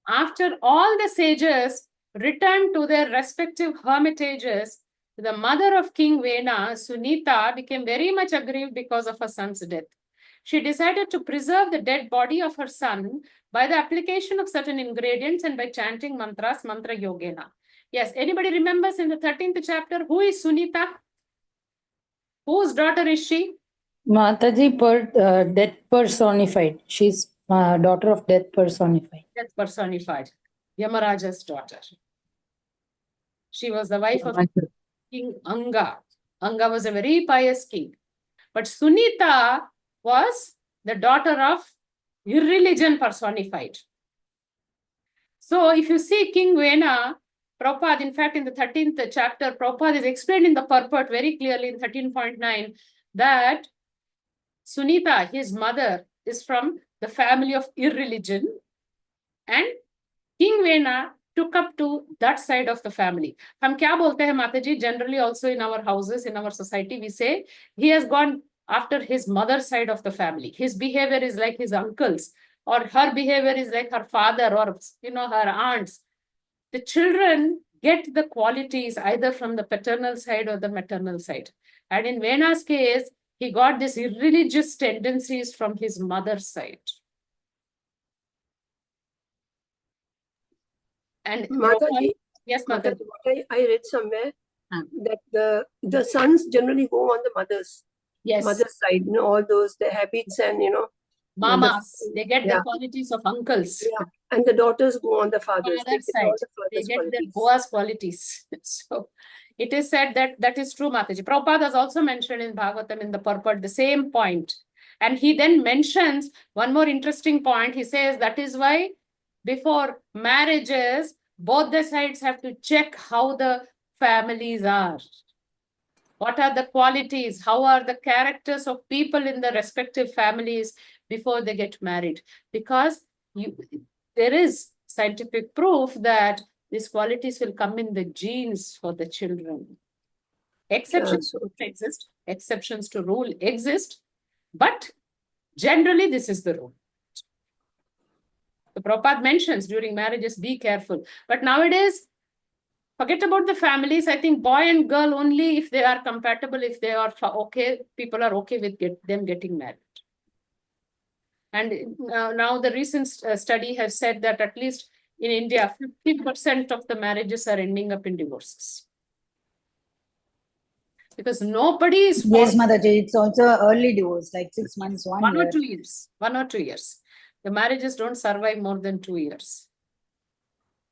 After all the sages returned to their respective hermitages, the mother of King Vena, Sunita, became very much aggrieved because of her son's death. She decided to preserve the dead body of her son by the application of certain ingredients and by chanting mantras, mantra yogena. Yes, anybody remembers in the 13th chapter, who is Sunita? Whose daughter is she? Mataji, death personified. She's daughter of death personified. Death personified. Yamaraja's daughter. She was the wife of King Anga. Anga was a very pious king. But Sunita was the daughter of irreligion personified. So if you see King Vena, Prabhupada, in fact, in the 13th chapter, Prabhupada is explained in the purport very clearly in 13.9 that Sunita, his mother, is from the family of irreligion, and King Vena took up to that side of the family. हम क्या बोलते हैं माताजी? Generally also in our houses, in our society, we say he has gone after his mother's side of the family. His behavior is like his uncles, or her behavior is like her father, or her aunts. The children get the qualities either from the paternal side or the maternal side. And in Vena's case, he got these irreligious tendencies from his mother's side. And Mataji, yes, Mataji, what I read somewhere that the sons generally go on the mother's side, all those the habits and mamas, they get the qualities of uncles. Yeah, and the daughters go on the father's side. They get their Boaz qualities. So it is said that is true, Mataji. Prabhupada has also mentioned in Bhagavatam in the purport the same point. And he then mentions one more interesting point. He says that is why before marriages, both the sides have to check how the families are. What are the qualities? How are the characters of people in the respective families before they get married? Because there is scientific proof that these qualities will come in the genes for the children. Exceptions exist. Exceptions to rule exist. But generally, this is the rule. The Prabhupada mentions during marriages, be careful. But nowadays, forget about the families. I think boy and girl only if they are compatible, if they are okay, people are okay with them getting married. And now the recent study has said that at least in India, 50% of the marriages are ending up in divorces. Because nobody is... Yes, Mataji, it's also early divorce, like 6 months, 1 year. 1 or 2 years. 1 or 2 years. The marriages don't survive more than 2 years.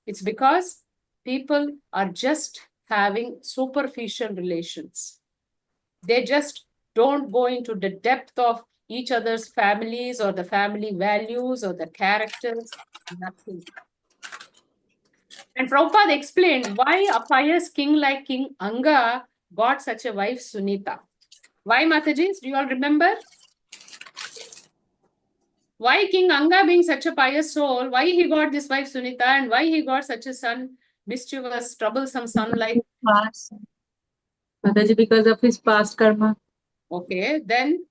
It's because people are just having superficial relations. They just don't go into the depth of each other's families or the family values or the characters, nothing. And Prabhupada explained why a pious king like King Anga got such a wife, Sunita. Why, Mataji? Do you all remember? Why King Anga, being such a pious soul, why he got this wife, Sunita, and why he got such a son, mischievous, troublesome son like? Mataji, because of his past karma. Okay, then?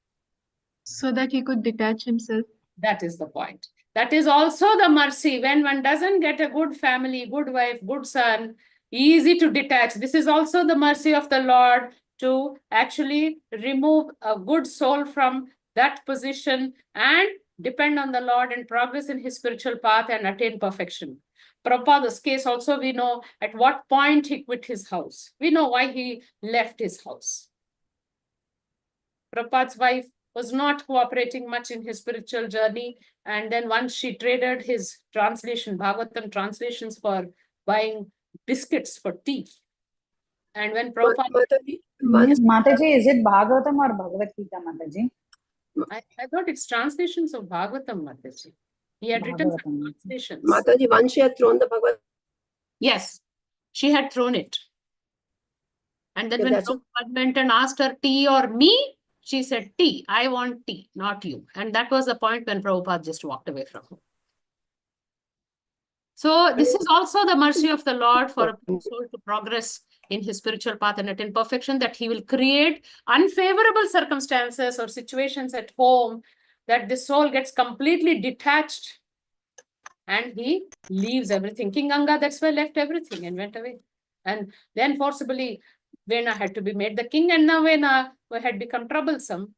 So that he could detach himself. That is the point. That is also the mercy. When one doesn't get a good family, good wife, good son, easy to detach. This is also the mercy of the Lord to actually remove a good soul from that position and depend on the Lord and progress in his spiritual path and attain perfection. Prabhupada's case also, we know at what point he quit his house. We know why he left his house. Prabhupada's wife was not cooperating much in his spiritual journey. And then once she traded his translation, Bhagavatam translations, for buying biscuits for tea. And when Prabhupada... Mataji, is it Bhagavatam or Bhagavad Gita, Mataji? I thought it's translations of Bhagavatam, Mataji. He had written some translations. Mataji, once she had thrown the Bhagavad. Yes, she had thrown it. And then when Prabhupada went and asked her, tea or me? She said, tea. I want tea, not you. And that was the point when Prabhupada just walked away from her. So this is also the mercy of the Lord for a soul to progress in his spiritual path and attain perfection, that he will create unfavorable circumstances or situations at home, that the soul gets completely detached and he leaves everything. King Anga, that's why, left everything and went away. And then forcibly, Vena had to be made the king, and now Vena had become troublesome.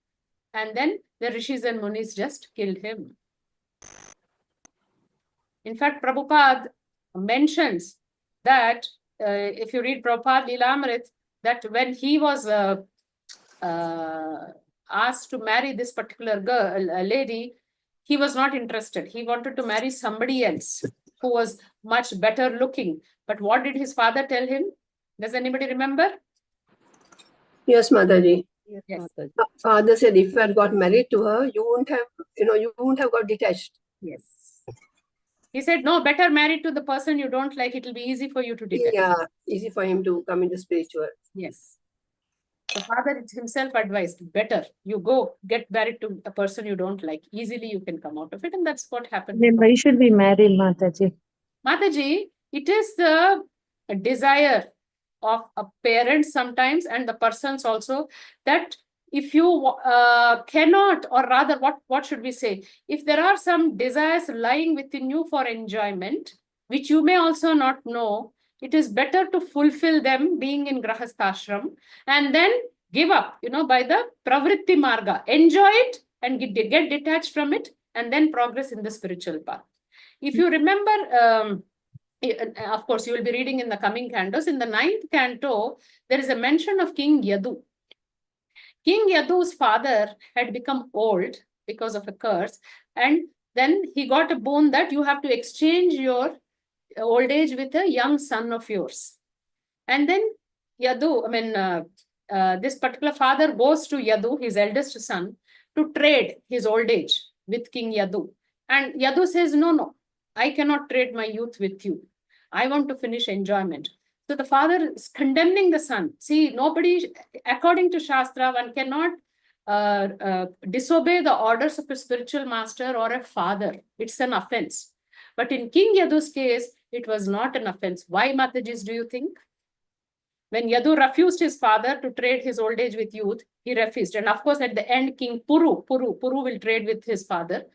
And then the rishis and munis just killed him. In fact, Prabhupada mentions that, if you read Prabhupada Lilamrit, that when he was asked to marry this particular girl, lady, he was not interested. He wanted to marry somebody else who was much better looking. But what did his father tell him? Does anybody remember? Yes, Mataji. Yes. Father said, if you had got married to her, you wouldn't have got detached. Yes. He said, no, better married to the person you don't like. It will be easy for you to detach. Yeah, easy for him to come into spiritual. Yes. The father himself advised, better you go get married to a person you don't like. Easily you can come out of it. And that's what happened. Then why should we marry, Mataji? Mataji, it is the desire of a parent sometimes and the persons also, that if you cannot, or rather what should we say, if there are some desires lying within you for enjoyment, which you may also not know, it is better to fulfill them being in Grahasthashram and then give up, by the pravritti marga. Enjoy it and get detached from it and then progress in the spiritual path. If you remember, of course, you will be reading in the coming cantos. In the 9th canto, there is a mention of King Yadu. King Yadu's father had become old because of a curse, and then he got a boon that you have to exchange your old age with a young son of yours. And then Yadu, this particular father goes to Yadu, his eldest son, to trade his old age with King Yadu. And Yadu says, no, I cannot trade my youth with you. I want to finish enjoyment. So the father is condemning the son. See, nobody, according to Shastra, one cannot disobey the orders of a spiritual master or a father. It's an offense. But in King Yadu's case, it was not an offense. Why, Matajis, do you think? When Yadu refused his father to trade his old age with youth, he refused. And of course, at the end, King Puru will trade with his father.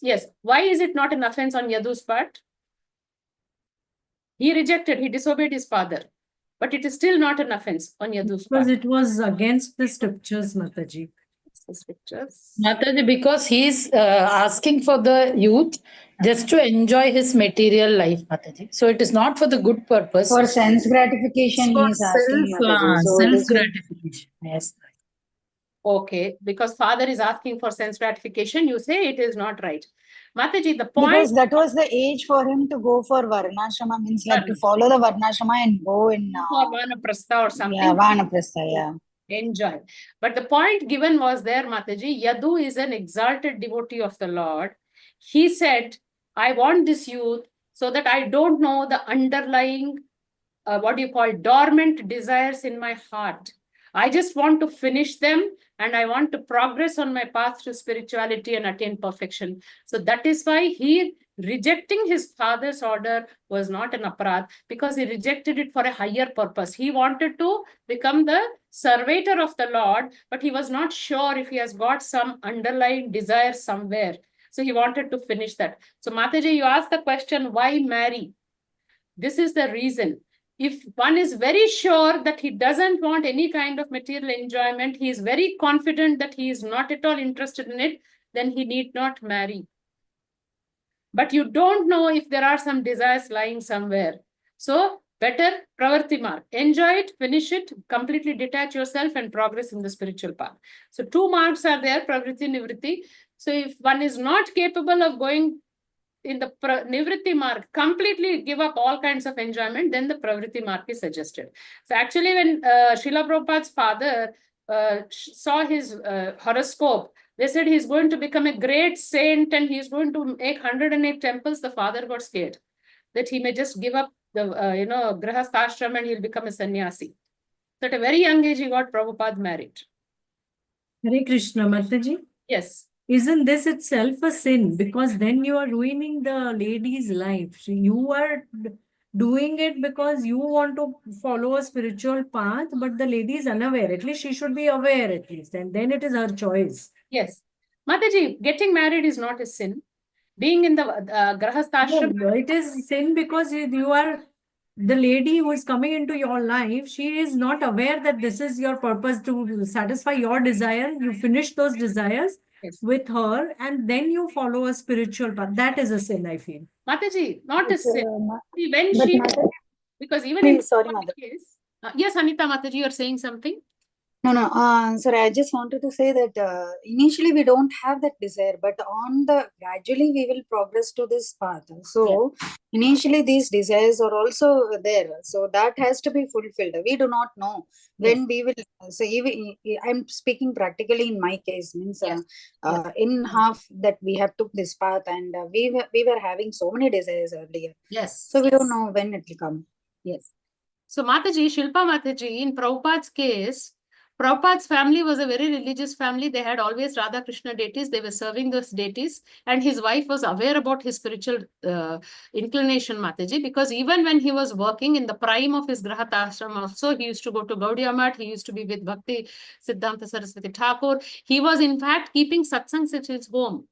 Yes. Why is it not an offense on Yadu's part? He rejected, he disobeyed his father. But it is still not an offense on Yadu's part. Because it was against the scriptures, Mataji. The scriptures. Mataji, because he's asking for the youth just to enjoy his material life, Mataji. So it is not for the good purpose. For sense gratification, he is asking, Mataji. So Self gratification. Yes. Okay, because father is asking for sense gratification, you say it is not right. Mataji, the point... Because that was the age for him to go for Varnashrama, means like to follow the Varnashrama and go in... for Vanaprastha or something. Yeah, Vanaprastha, yeah. Enjoy. But the point given was there, Mataji, Yadu is an exalted devotee of the Lord. He said, I want this youth so that I don't know the underlying, dormant desires in my heart. I just want to finish them and I want to progress on my path to spirituality and attain perfection. So that is why he rejecting his father's order was not an aparadh, because he rejected it for a higher purpose. He wanted to become the servitor of the Lord, but he was not sure if he has got some underlying desire somewhere. So he wanted to finish that. So Mataji, you asked the question, why marry? This is the reason. If one is very sure that he doesn't want any kind of material enjoyment, he is very confident that he is not at all interested in it, then he need not marry. But you don't know if there are some desires lying somewhere. So better pravarti mark. Enjoy it, finish it, completely detach yourself and progress in the spiritual path. So 2 marks are there, pravriti, nivritti. So if one is not capable of going in the nivritti mark, completely give up all kinds of enjoyment, then the pravritti mark is suggested. So actually when Srila Prabhupada's father saw his horoscope, they said he's going to become a great saint and he's going to make 108 temples. The father got scared that he may just give up the, grahasthashram and he'll become a sannyasi. So at a very young age, he got Prabhupada married. Hare Krishna, Mataji. Yes. Isn't this itself a sin? Because then you are ruining the lady's life. So you are doing it because you want to follow a spiritual path, but the lady is unaware. At least she should be aware at least. And then it is her choice. Yes. Mataji, getting married is not a sin. Being in the grahasthashram. No, it is sin because you are the lady who is coming into your life. She is not aware that this is your purpose to satisfy your desire. You finish those desires with her and then you follow a spiritual path. That is a sin, I feel. Mataji, not a sin. See, when but she, Mataji, because even in sorry, the Mataji. case, yes, Anita Mataji, you are saying something? No, sorry, I just wanted to say that initially we don't have that desire, but gradually we will progress to this path. So initially these desires are also there. So that has to be fulfilled. We do not know when we will. So even I'm speaking practically in my case, means in half that we have took this path and we were having so many desires earlier. Yes. So we don't know when it will come. Yes. So Mataji, Shilpa Mataji, in Prabhupada's case, Prabhupada's family was a very religious family. They had always Radha Krishna deities. They were serving those deities. And his wife was aware about his spiritual inclination, Mataji, because even when he was working in the prime of his Grahat ashram also, he used to go to Gaudiya Math. He used to be with Bhakti Siddhanta Saraswati Thakur. He was in fact keeping satsangs at his home.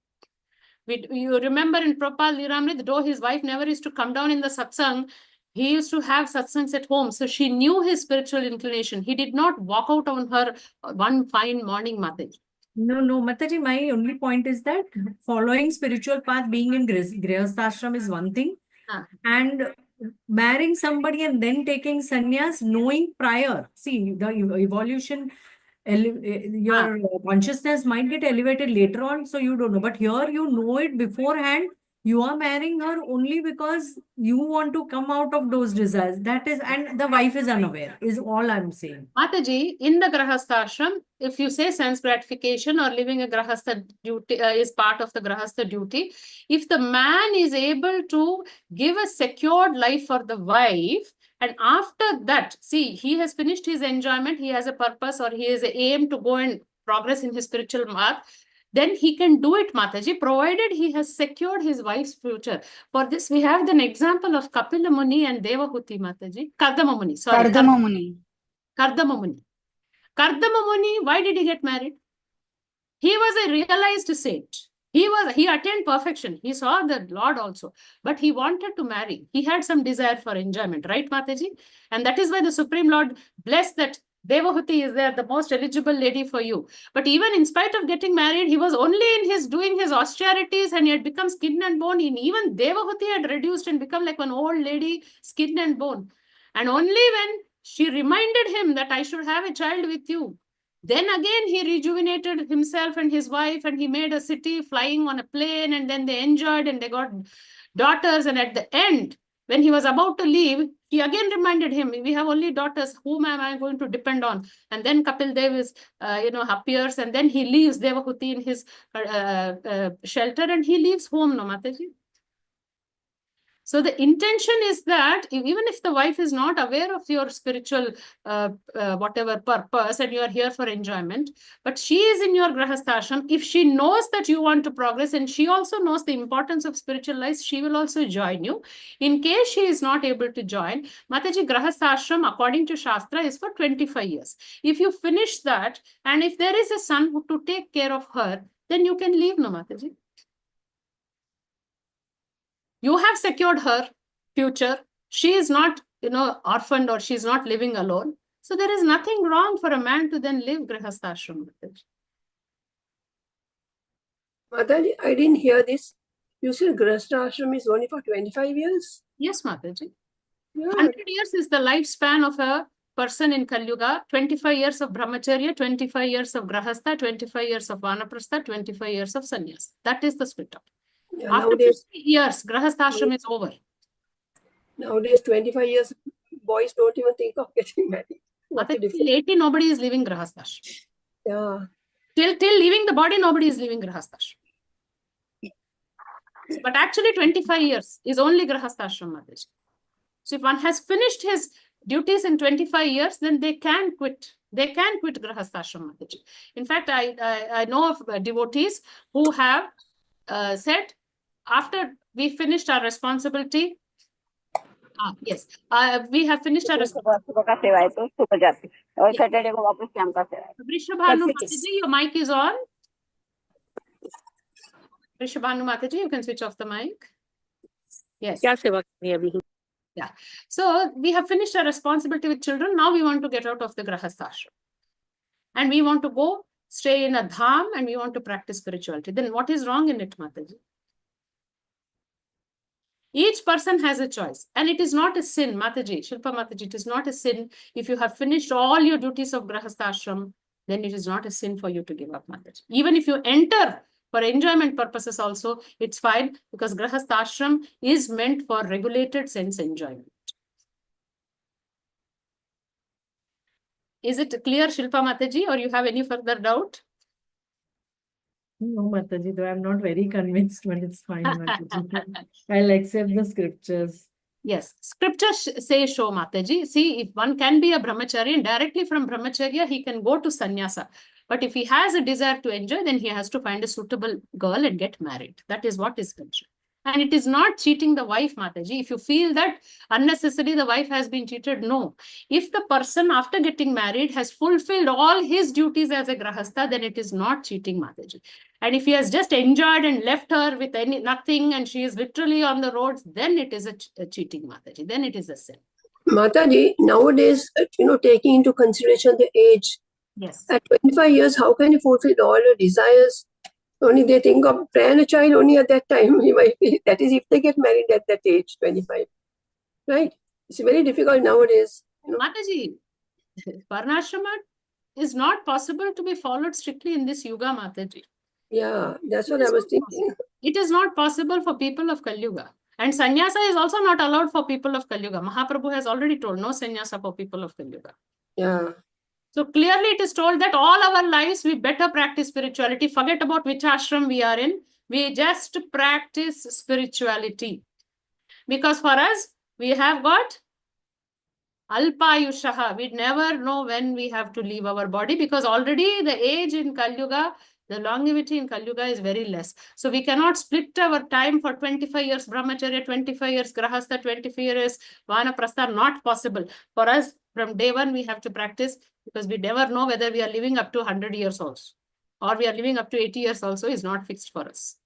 You remember in Prabhupada Liramrit, though his wife never used to come down in the satsang, he used to have satsangs at home. So she knew his spiritual inclination. He did not walk out on her one fine morning, Mataji. No, Mataji, my only point is that following spiritual path, being in Grihasthashram is one thing. And marrying somebody and then taking sannyas, knowing prior. See, the evolution, your consciousness might get elevated later on, so you don't know. But here you know it beforehand. You are marrying her only because you want to come out of those desires. That is, and the wife is unaware, is all I'm saying. Mataji, in the Grahastha ashram, if you say sense gratification or living a Grahastha duty is part of the Grahastha duty, if the man is able to give a secured life for the wife, and after that, see, he has finished his enjoyment, he has a purpose or he has an aim to go and progress in his spiritual path, then he can do it, Mataji, provided he has secured his wife's future. For this, we have an example of Kapila Muni and Devahuti, Mataji. Kardama Muni, sorry. Kardama Muni. Kardama Muni. Kardama Muni, why did he get married? He was a realized saint. He attained perfection. He saw the Lord also. But he wanted to marry. He had some desire for enjoyment, right, Mataji? And that is why the Supreme Lord blessed that Devahuti is there, the most eligible lady for you. But even in spite of getting married, he was only in his doing his austerities and he had become skin and bone. Even Devahuti had reduced and become like an old lady, skin and bone. And only when she reminded him that I should have a child with you, then again he rejuvenated himself and his wife and he made a city flying on a plane and then they enjoyed and they got daughters. And at the end, when he was about to leave, he again reminded him, we have only daughters, whom am I going to depend on? And then Kapil Dev is, appears and then he leaves Devahuti in his shelter and he leaves home, no, Mataji? So the intention is that even if the wife is not aware of your spiritual whatever purpose and you are here for enjoyment, but she is in your grahasthashram, if she knows that you want to progress and she also knows the importance of spiritual life, she will also join you. In case she is not able to join, Mataji, grahasthashram according to Shastra is for 25 years. If you finish that and if there is a son who to take care of her, then you can leave, no Mataji. You have secured her future. She is not, orphaned or she is not living alone. So there is nothing wrong for a man to then live grihasthashram. Mataji, I didn't hear this. You said grihasthashram is only for 25 years? Yes, Mataji. Yeah. 100 years is the lifespan of a person in Kali Yuga. 25 years of brahmacharya, 25 years of grahastha, 25 years of vanaprastha, 25 years of sannyas. That is the split up. Yeah, After nowadays, 50 years, grahasthashram is over. Nowadays, 25 years, boys don't even think of getting married. What a difference. Till 80, nobody is leaving grahasthashram. Yeah. Till leaving the body, nobody is leaving grahasthashram. But actually 25 years is only grahasthashram, Mataji. So if one has finished his duties in 25 years, then they can quit. They can quit grahasthashram, Mataji. In fact, I know of devotees who have said, after we finished our responsibility, yes, we have finished our responsibility. Vrishabhanu Mataji, your mic is on. Vrishabhanu Mataji, you can switch off the mic. Yes. Yeah. So we have finished our responsibility with children. Now we want to get out of the grahasthashram. And we want to go stay in a dham and we want to practice spirituality. Then what is wrong in it, Mataji? Each person has a choice. And it is not a sin, Mataji, Shilpa Mataji, it is not a sin. If you have finished all your duties of grahasthashram, then it is not a sin for you to give up, Mataji. Even if you enter for enjoyment purposes also, it's fine because grahasthashram is meant for regulated sense enjoyment. Is it clear, Shilpa Mataji, or you have any further doubt? No, Mataji, though I'm not very convinced, but it's fine, Mataji. I'll accept the scriptures. Yes, scriptures say so, Mataji. See, if one can be a brahmacharya and directly from brahmacharya, he can go to sannyasa. But if he has a desire to enjoy, then he has to find a suitable girl and get married. That is what is mentioned. And it is not cheating the wife, Mataji. If you feel that unnecessarily the wife has been cheated, no. If the person after getting married has fulfilled all his duties as a grahastha, then it is not cheating, Mataji. And if he has just enjoyed and left her with nothing and she is literally on the roads, then it is a cheating, Mataji. Then it is a sin. Mataji, nowadays, taking into consideration the age, yes, at 25 years, how can you fulfill all your desires? Only they think of praying a child only at that time. That is if they get married at that age, 25. Right? It's very difficult nowadays. Mataji, Varnashrama is not possible to be followed strictly in this yuga, Mataji. Yeah, that's what I was thinking. It is not possible for people of Kali Yuga. And sannyasa is also not allowed for people of Kali Yuga. Mahaprabhu has already told no sannyasa for people of Kali Yuga. Yeah. So clearly it is told that all our lives we better practice spirituality. Forget about which ashram we are in. We just practice spirituality. Because for us, we have got Alpayushaha. We never know when we have to leave our body because already the age in Kali Yuga, the longevity in Kali Yuga is very less. So we cannot split our time for 25 years brahmacharya, 25 years grahastha, 25 years vanaprastha. Not possible. For us, from day one, we have to practice because we never know whether we are living up to 100 years also. Or we are living up to 80 years also is not fixed for us.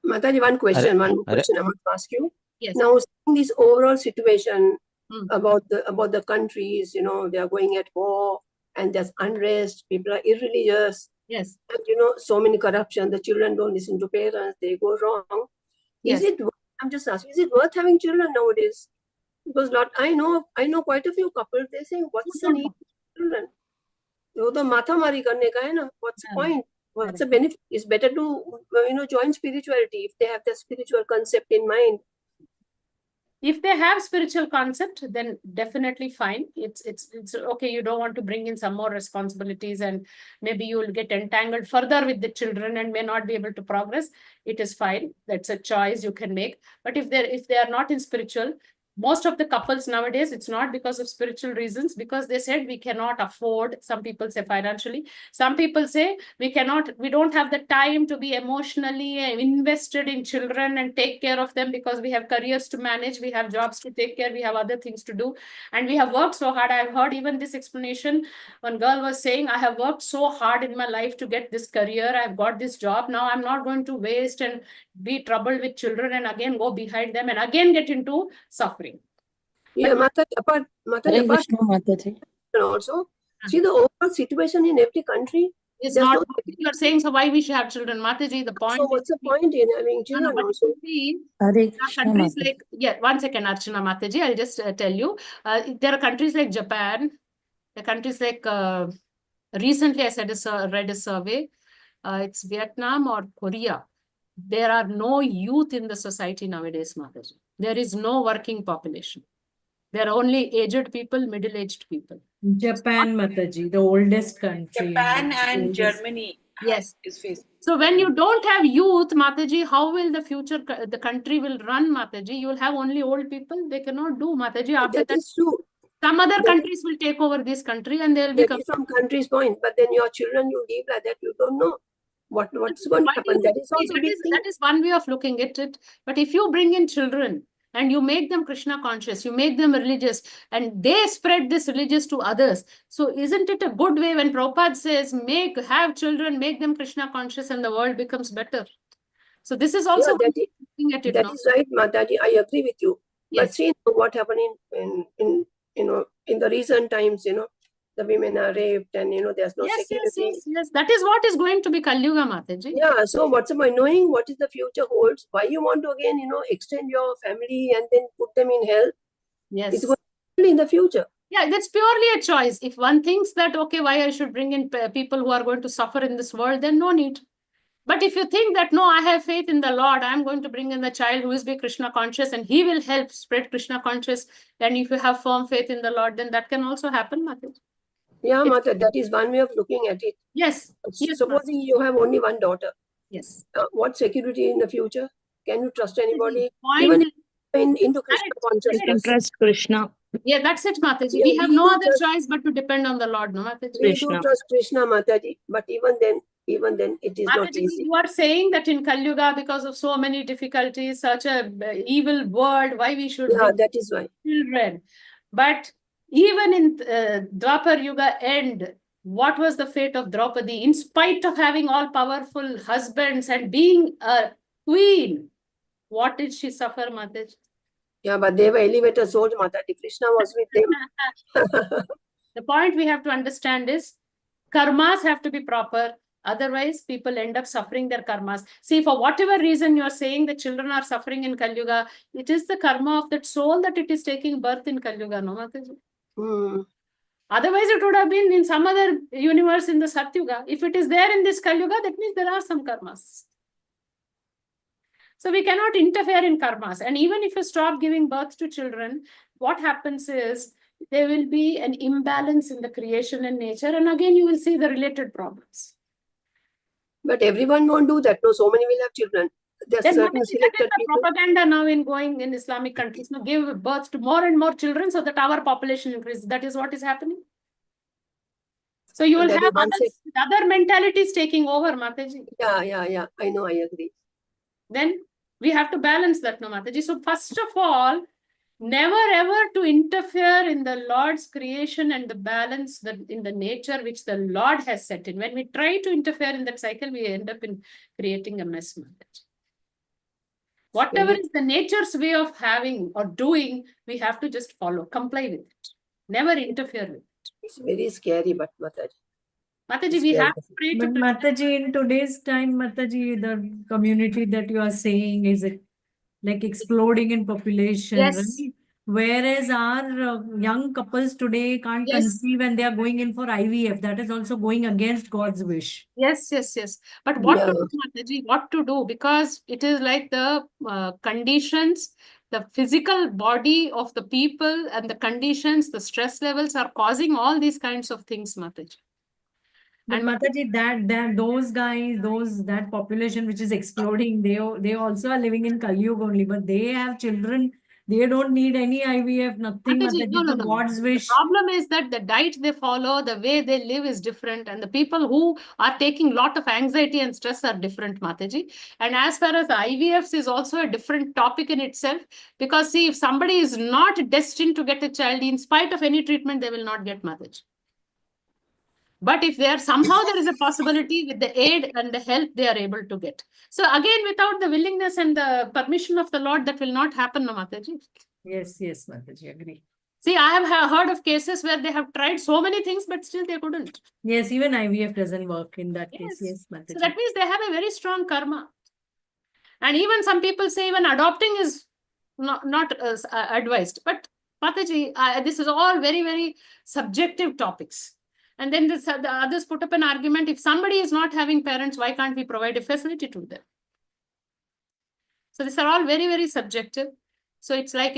Mataji, one question I want to ask you. Yes. Now, seeing this overall situation about the countries, they are going at war and there's unrest, people are irreligious. Yes. And, so many corruption, the children don't listen to parents, they go wrong. Yes. I'm just asking, is it worth having children nowadays? Because I know quite a few couples, they're saying, what's the need of children? What's the point? What's the benefit? It's better to join spirituality if they have the spiritual concept in mind. If they have spiritual concept, then definitely fine. It's okay. You don't want to bring in some more responsibilities, and maybe you will get entangled further with the children and may not be able to progress. It is fine. That's a choice you can make. But if they are not in spiritual, most of the couples nowadays, it's not because of spiritual reasons, because they said we cannot afford. Some people say financially. Some people say we don't have the time to be emotionally invested in children and take care of them, because we have careers to manage, we have jobs to take care, we have other things to do, and we have worked so hard. I've heard even this explanation. One girl was saying, I have worked so hard in my life to get this career. I've got this job. Now I'm not going to waste and be troubled with children and again go behind them and again get into suffering. Yeah, apart also, see the overall situation in every country. It's not what you are saying, so why we should have children, Mataji? The point. So what's the point in having children also? Countries like, one second, Archana Mataji, I'll just tell you. There are countries like Japan, there are countries like, recently I read a survey, it's Vietnam or Korea. There are no youth in the society nowadays, Mataji. There is no working population. There are only aged people, middle-aged people. Japan, Mataji, the oldest country. Japan and Germany. Yes. Is facing. So when you don't have youth, Mataji, how will the country will run, Mataji? You will have only old people. They cannot do, Mataji. After that is true. Some other countries will take over this country and they will become. That is from country's point, but then your children you leave like that, you don't know what's going to happen. That is also that is one way of looking at it. But if you bring in children and you make them Krishna conscious, you make them religious, and they spread this religious to others. So isn't it a good way when Prabhupada says, have children, make them Krishna conscious, and the world becomes better? So this is also that is right, Mataji. I agree with you. Yes. But see what happened in the recent times, the women are raped and there's no security. Yes. That is what is going to be Kali Yuga, Mataji. Yeah. So what's the point? Knowing what is the future holds, why you want to again extend your family and then put them in hell? Yes. It's going to be in the future. Yeah, that's purely a choice. If one thinks that, okay, why I should bring in people who are going to suffer in this world, then no need. But if you think that, no, I have faith in the Lord, I'm going to bring in the child who is be Krishna conscious and he will help spread Krishna conscious. And if you have firm faith in the Lord, then that can also happen, Mataji. Yeah, Mata, that is one way of looking at it. Yes. Supposing you have only one daughter. Yes. What security in the future? Can you trust anybody? Even into Krishna consciousness. Trust Krishna. Yeah, that's it, Mataji. We have no other choice but to depend on the Lord, no, Mataji? We do trust Krishna, Mataji, but even then it is not easy. You are saying that in Kali Yuga, because of so many difficulties, such a evil world, why we should that is why. Children. But even in Dwapar Yuga end, what was the fate of Draupadi? In spite of having all powerful husbands and being a queen, what did she suffer, Mataji? Yeah, but they were elevator souls, Mataji. Krishna was with them. The point we have to understand is karmas have to be proper. Otherwise, people end up suffering their karmas. See, for whatever reason you are saying the children are suffering in Kali Yuga, it is the karma of that soul that it is taking birth in Kali Yuga, no, Mataji? Otherwise, it would have been in some other universe in the Satyuga. If it is there in this Kali Yuga, that means there are some karmas. So we cannot interfere in karmas. And even if you stop giving birth to children, what happens is there will be an imbalance in the creation and nature. And again, you will see the related problems. But everyone won't do that. No, so many will have children. There's certain selected people. Propaganda now in Islamic countries. Now give birth to more and more children so that our population increases. That is what is happening. So you will have other mentalities taking over, Mataji. Yeah. I know, I agree. Then we have to balance that, no, Mataji. So first of all, never ever to interfere in the Lord's creation and the balance in the nature which the Lord has set in. When we try to interfere in that cycle, we end up in creating a mess, Mataji. Whatever is the nature's way of having or doing, we have to just follow, comply with it. Never interfere with it. It's very scary, but Mataji. Mataji, we have to pray to Mataji, in today's time, Mataji, the community that you are saying is like exploding in population. Yes. Right? Whereas our young couples today can't conceive and they are going in for IVF. That is also going against God's wish. Yes. But what to do, Mataji? What to do? Because it is like the conditions the physical body of the people and the conditions, the stress levels are causing all these kinds of things, Mataji. But And Mataji, those guys, that population which is exploding, they also are living in Kali Yuga only, but they have children. They don't need any IVF, nothing, Mataji, Mataji, no. God's The wish. problem is that the diet they follow, the way they live is different, and the people who are taking lot of anxiety and stress are different, Mataji. And as far as the IVFs is also a different topic in itself, because see, if somebody is not destined to get a child, in spite of any treatment, they will not get, Mataji. But if there is a possibility with the aid and the help they are able to get. So again, without the willingness and the permission of the Lord, that will not happen, no, Mataji. Yes, Mataji, agree. See, I have heard of cases where they have tried so many things, but still they couldn't. Yes, even IVF doesn't work in that case. Yes, Mataji. So that means they have a very strong karma. And even some people say even adopting is not advised. But Mataji, this is all very, very subjective topics. And then the others put up an argument, if somebody is not having parents, why can't we provide a facility to them? So these are all very, very subjective. So it's like,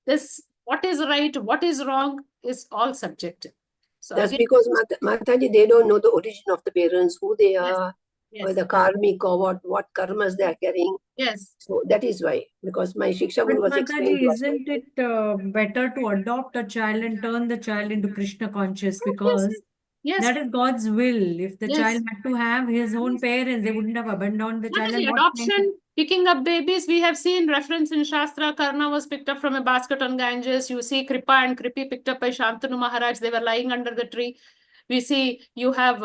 this, what is right, what is wrong is all subjective. So that's again, because Mataji, they don't know the origin of the parents, who they are, or the karmic or what karmas they are carrying. Yes. So that is why, because my Shiksha Guru was explaining Mataji, to us. isn't it better to adopt a child and turn the child into Krishna conscious? Because that is God's will. If the child had to have his own parents, they wouldn't have abandoned the child. Mataji, adoption, picking up babies, we have seen reference in Shastra. Karna was picked up from a basket on Ganges. You see Kripa and Kripi picked up by Shantanu Maharaj. They were lying under the tree. We see you have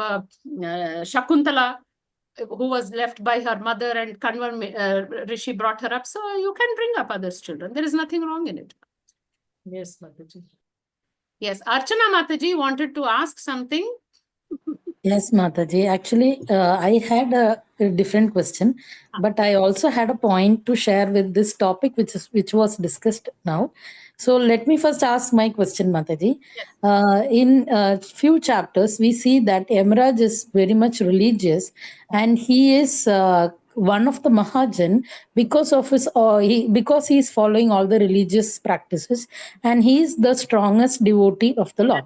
Shakuntala, who was left by her mother, and Kanvar Rishi brought her up. So you can bring up others' children. There is nothing wrong in it. Yes, Mataji. Yes, Archana Mataji wanted to ask something. Yes, Mataji. Actually, I had a different question, but I also had a point to share with this topic, which was discussed now. So let me first ask my question, Mataji. In a few chapters, we see that Yamaraj is very much religious, and he is one of the Mahajan because of because he is following all the religious practices, and he is the strongest devotee of the Lord.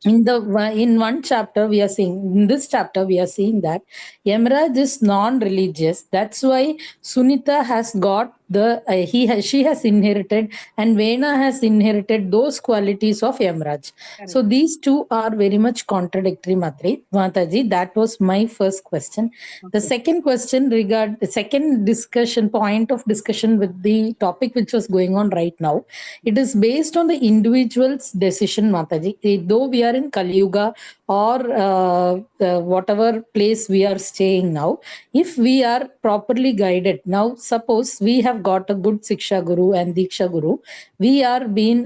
In one chapter we are seeing, in this chapter we are seeing that Yamaraj is non-religious. That's why Sunita has got she has inherited, and Vena has inherited those qualities of Yamaraj. So these two are very much contradictory, Mataji. That was my first question. The second question the second discussion point of discussion with the topic which was going on right now. It is based on the individual's decision, Mataji. Though we are in Kali Yuga or whatever place we are staying now, if we are properly guided, now suppose we have got a good Siksha Guru and Diksha Guru, we are been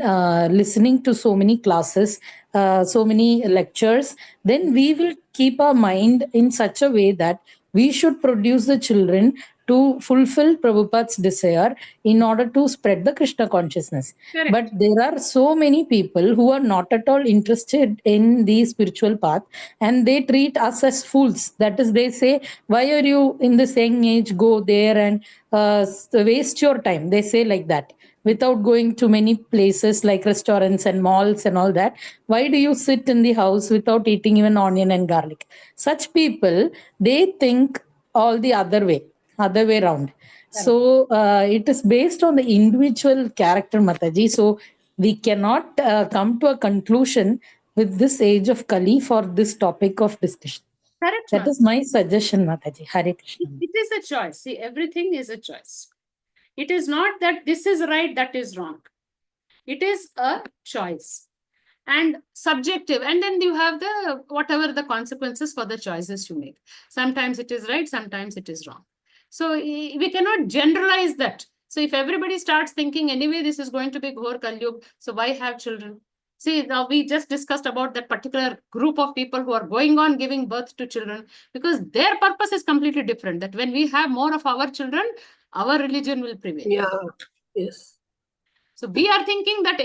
listening to so many classes, so many lectures, then we will keep our mind in such a way that we should produce the children to fulfill Prabhupada's desire in order to spread the Krishna consciousness. Correct. But there are so many people who are not at all interested in the spiritual path, and they treat us as fools. That is, they say, why are you in this young age, go there and waste your time. They say like that. Without going to many places like restaurants and malls and all that, why do you sit in the house without eating even onion and garlic? Such people, they think all the other way around. So it is based on the individual character, Mataji. So we cannot come to a conclusion with this age of Kali for this topic of discussion. Correct, That is my suggestion, Mataji. Hare Krishna. It is a choice. See, everything is a choice. It is not that this is right, that is wrong. It is a choice and subjective. And then you have the whatever the consequences for the choices you make. Sometimes it is right, sometimes it is wrong. So we cannot generalize that. So if everybody starts thinking, anyway, this is going to be Ghor Kali Yuga, so why have children? See, now we just discussed about that particular group of people who are going on giving birth to children, because their purpose is completely different. That when we have more of our children, our religion will prevail. Yeah, yes. So we are thinking that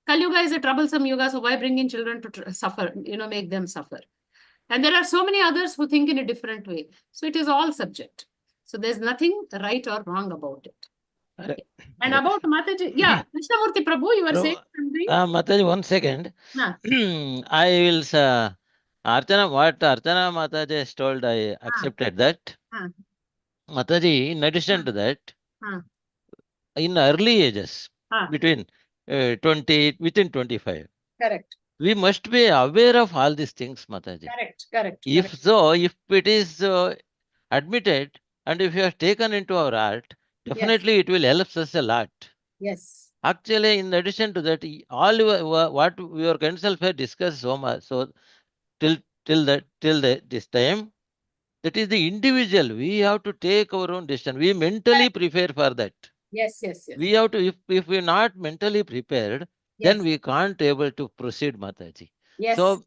Kali Yuga is a troublesome yuga, so why bring in children to suffer, make them suffer? And there are so many others who think in a different way. So it is all subject. So there's nothing right or wrong about it. And about Mataji, yeah, Krishnamurti Prabhu, you were saying something? Mataji, 1 second. I will, Archana, what Archana Mataji has told, I accepted that. Mataji, in addition to that, in early ages, between 20, within 25, Correct. we must be aware of all these things, Mataji. Correct. If so, if it is admitted and if you have taken into our heart, definitely it will help us a lot. Yes. Actually, in addition to that, all what your counsel have discussed so much, so till this time, that is the individual. We have to take our own decision. We mentally prepare for that. Yes. We have to, if we're not mentally prepared, then we can't able to proceed, Mataji. Yes. So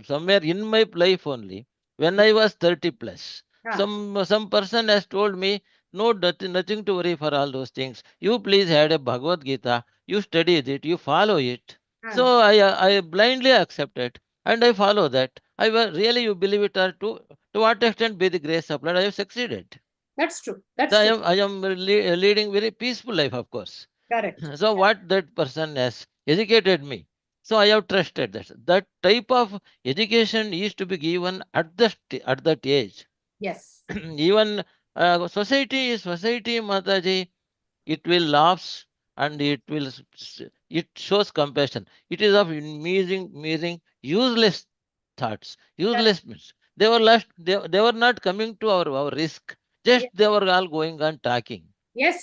somewhere in my life only, when I was 30 plus, some person has told me, no, nothing to worry for all those things. You please had a Bhagavad Gita, you study it, you follow it. So I blindly accept it and I follow that. Really, you believe it or to what extent by the grace of Lord I have succeeded. That's true. That's so true. I am leading very peaceful life, of course. Correct. So what that person has educated me. So I have trusted that. That type of education is to be given at that age. Yes. Even society, Mataji, it will laughs and it shows compassion. It is of amazing, useless thoughts, useless means. They were left. They were not coming to our risk. Just they were all going on talking. Yes.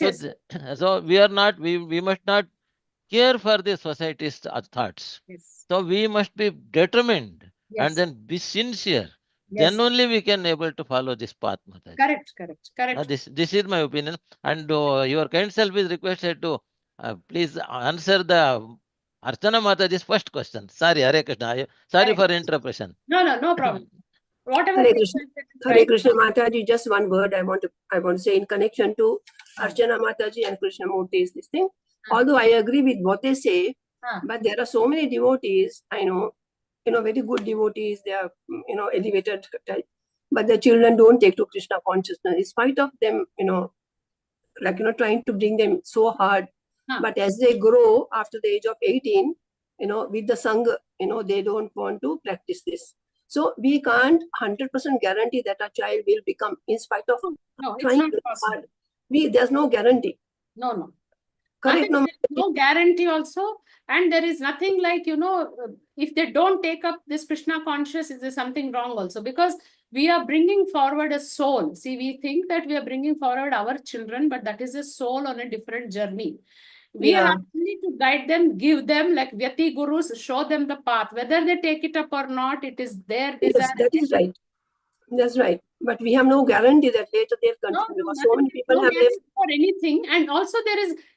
So we are not. We must not care for the society's thoughts. Yes. So we must be determined and Yes. then be sincere. Yes. Then only we can able to follow this path, Mataji. Correct. This is my opinion. And your kind self is requested to please answer the Archana Mataji's first question. Sorry, Hare Krishna. Sorry for interruption. No problem. Whatever. Hare Krishna Mataji, just one word I want to say in connection to Archana Mataji and Krishnamurti's this thing. Although I agree with what they say, but there are so many devotees, I know, very good devotees, they are, elevated type, but the children don't take to Krishna consciousness, in spite of them, trying to bring them so hard. But as they grow after the age of 18, with the Sangha, they don't want to practice this. So we can't 100% guarantee that a child will become, in spite of trying hard. There's no guarantee. No. Correct. No guarantee also. And there is nothing like, if they don't take up this Krishna conscious, is there something wrong also? Because we are bringing forward a soul. See, we think that we are bringing forward our children, but that is a soul on a different journey. We are actually to guide them, give them like Vyati Gurus, show them the path. Whether they take it up or not, it is their desire. Yes, that is right. That's right. But we have no guarantee that later they'll continue. Because so many people have left for anything. And also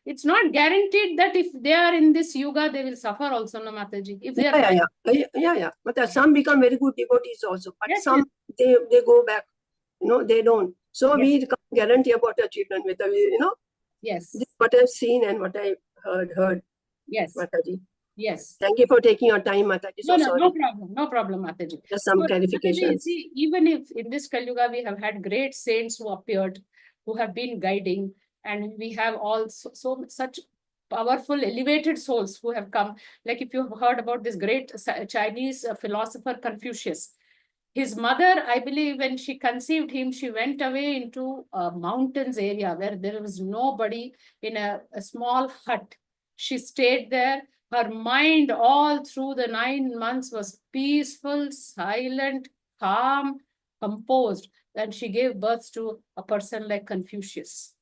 it's not guaranteed that if they are in this yuga, they will suffer also, no Mataji. If they are yeah. But some become very good devotees also. But some they go back. They don't. So we can't guarantee about our children with Yes. This is what I've seen and what I heard. Yes. Mataji. Yes. Thank you for taking your time, Mataji. So sorry. No problem, Mataji. Just some clarifications. Mataji, see, even if in this Kali Yuga we have had great saints who appeared, who have been guiding, and we have also such powerful, elevated souls who have come. Like if you've heard about this great Chinese philosopher Confucius, his mother, I believe, when she conceived him, she went away into a mountains area where there was nobody, in a small hut. She stayed there. Her mind all through the 9 months was peaceful, silent, calm, composed. And she gave birth to a person like Confucius.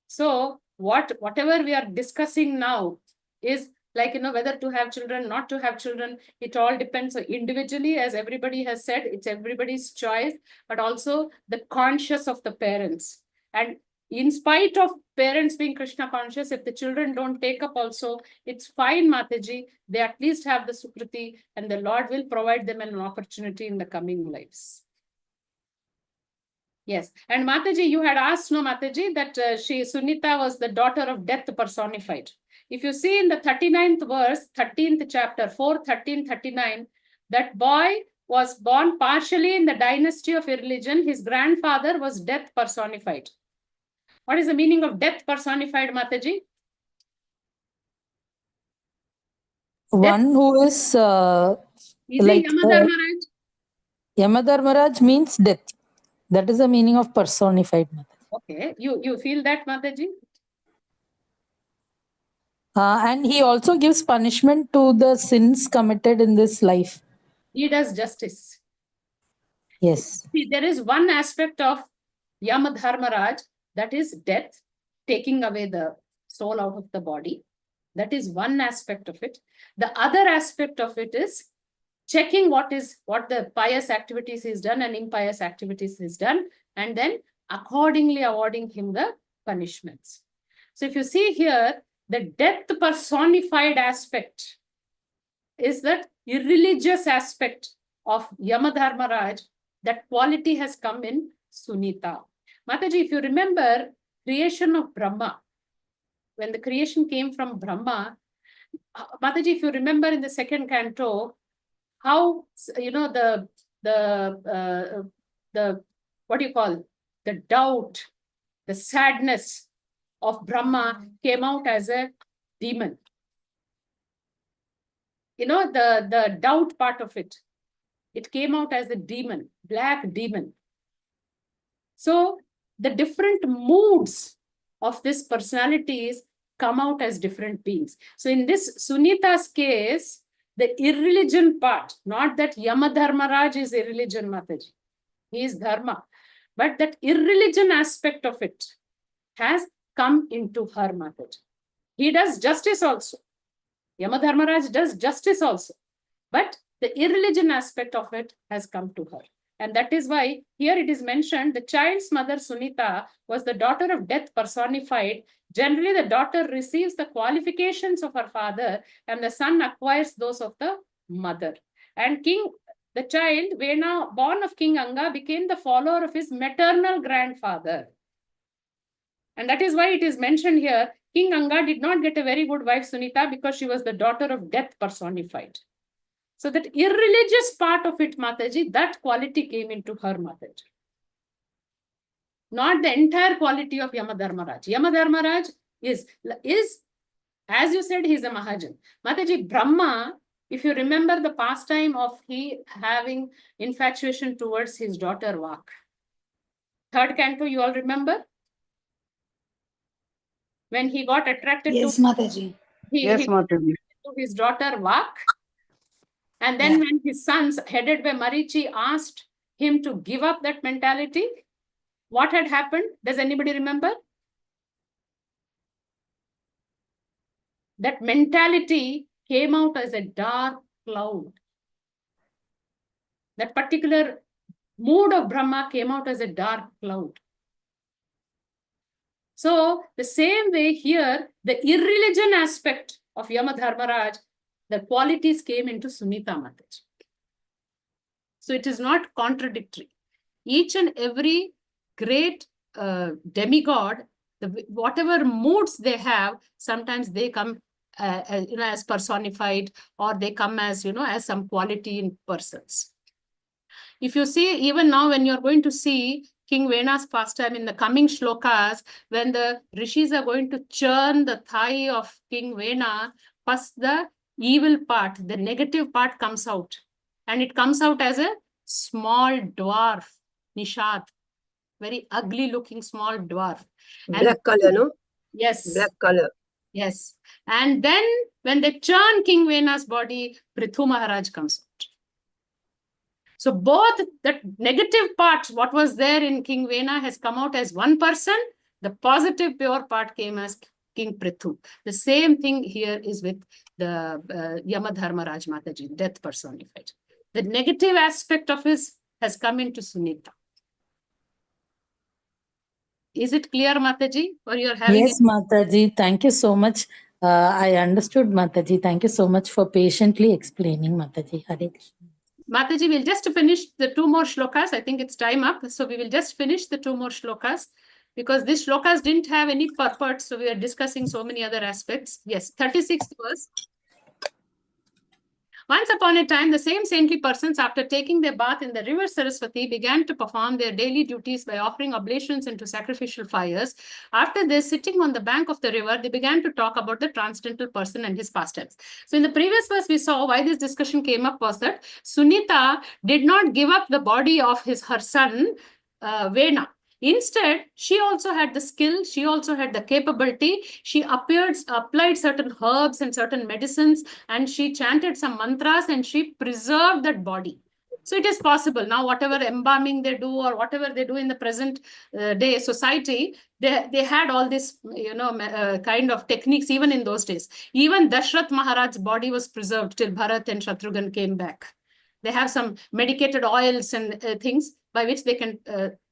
So whatever we are discussing now is like, whether to have children, not to have children, it all depends individually, as everybody has said, it's everybody's choice, but also the conscious of the parents. And in spite of parents being Krishna conscious, if the children don't take up also, it's fine, Mataji. They at least have the Sukriti, and the Lord will provide them an opportunity in the coming lives. Yes. And Mataji, you had asked, no, Mataji, that Sunita was the daughter of death personified. If you see in the 39th verse, 13th chapter, 4, 13, 39, that boy was born partially in the dynasty of irreligion. His grandfather was death personified. What is the meaning of death personified, Mataji? One who is Is like it Yamadharmaraj? Yamadharmaraj means death. That is the meaning of personified. Okay, you feel that, Mataji? And he also gives punishment to the sins committed in this life. He does justice. Yes. See, there is one aspect of Yamadharmaraj, that is death, taking away the soul out of the body. That is one aspect of it. The other aspect of it is checking what the pious activities is done and impious activities is done, and then accordingly awarding him the punishments. So if you see here, the death personified aspect is that irreligious aspect of Yamadharmaraj. That quality has come in Sunita. Mataji, if you remember creation of Brahma, when the creation came from Brahma, Mataji, if you remember in the second canto, how, you know, the what do you call, the doubt, the sadness of Brahma came out as a demon. You know, the doubt part of it, it came out as a demon, black demon. So the different moods of these personalities come out as different beings. So in this Sunita's case, the irreligion part, not that Yamadharmaraj is irreligion, Mataji. He is dharma. But that irreligion aspect of it has come into her, Mataji. He does justice also. Yamadharmaraj does justice also. But the irreligion aspect of it has come to her. And that is why here it is mentioned the child's mother Sunita was the daughter of death personified. Generally, the daughter receives the qualifications of her father and the son acquires those of the mother. And the child, Vena, born of King Anga, became the follower of his maternal grandfather. And that is why it is mentioned here, King Anga did not get a very good wife, Sunita, because she was the daughter of death personified. So that irreligious part of it, Mataji, that quality came into her, Mataji. Not the entire quality of Yamadharmaraj. Yamadharmaraj is, as you said, he is a Mahajan. Mataji, Brahma, if you remember the pastime of he having infatuation towards his daughter Vak. Third canto, you all remember? When he got attracted Yes, to Mataji. to his daughter Vak. And then when his sons, headed by Marichi, asked him to give up that mentality, what had happened? Does anybody remember? That mentality came out as a dark cloud. That particular mood of Brahma came out as a dark cloud. So the same way here, the irreligion aspect of Yamadharmaraj, the qualities came into Sunita Mataji. So it is not contradictory. Each and every great demigod, whatever moods they have, sometimes they come as personified, or they come as, as some quality in persons. If you see, even now when you're going to see King Vena's pastime in the coming shlokas, when the rishis are going to churn the thigh of King Vena, first the evil part, the negative part comes out. And it comes out as a small dwarf, Nishad, very ugly looking small dwarf. Black color, no? Yes. Black color. Yes. And then when they churn King Vena's body, Prithu Maharaj comes out. So both that negative part, what was there in King Vena, has come out as one person. The positive pure part came as King Prithu. The same thing here is with the Yamadharmaraj Mataji, death personified. The negative aspect of his has come into Sunita. Is it clear, Mataji? Or you are having Yes, Mataji. Thank you so much. I understood, Mataji. Thank you so much for patiently explaining, Mataji. Hare Krishna. Mataji, we'll just finish the 2 more shlokas. I think it's time up. So we will just finish the 2 more shlokas because these shlokas didn't have any purport. So we are discussing so many other aspects. Yes, 36th verse. Once upon a time, the same saintly persons, after taking their bath in the river Saraswati, began to perform their daily duties by offering oblations into sacrificial fires. After this, sitting on the bank of the river, they began to talk about the transcendental person and his pastimes. So in the previous verse, we saw why this discussion came up was that Sunita did not give up the body of her son, Vena. Instead, she also had the skill, she also had the capability. She applied certain herbs and certain medicines, and she chanted some mantras, and she preserved that body. So it is possible. Now, whatever embalming they do or whatever they do in the present day society, they had all this, kind of techniques even in those days. Even Dashrath Maharaj's body was preserved till Bharat and Shatrughan came back. They have some medicated oils and things by which they can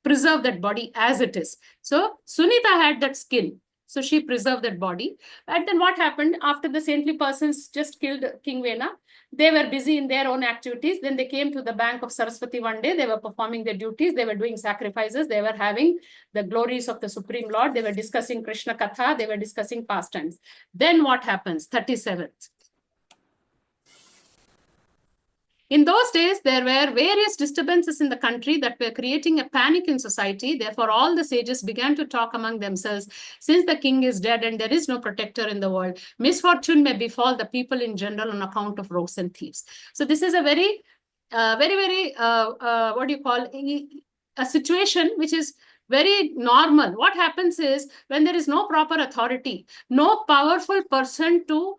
preserve that body as it is. So Sunita had that skill. So she preserved that body. And then what happened after the saintly persons just killed King Vena? They were busy in their own activities. Then they came to the bank of Saraswati one day. They were performing their duties. They were doing sacrifices. They were having the glories of the Supreme Lord. They were discussing Krishna Katha. They were discussing pastimes. Then what happens? 37th. In those days, there were various disturbances in the country that were creating a panic in society. Therefore, all the sages began to talk among themselves, since the king is dead and there is no protector in the world, misfortune may befall the people in general on account of rogues and thieves. So this is a very, what do you call, a situation which is very normal. What happens is when there is no proper authority, no powerful person to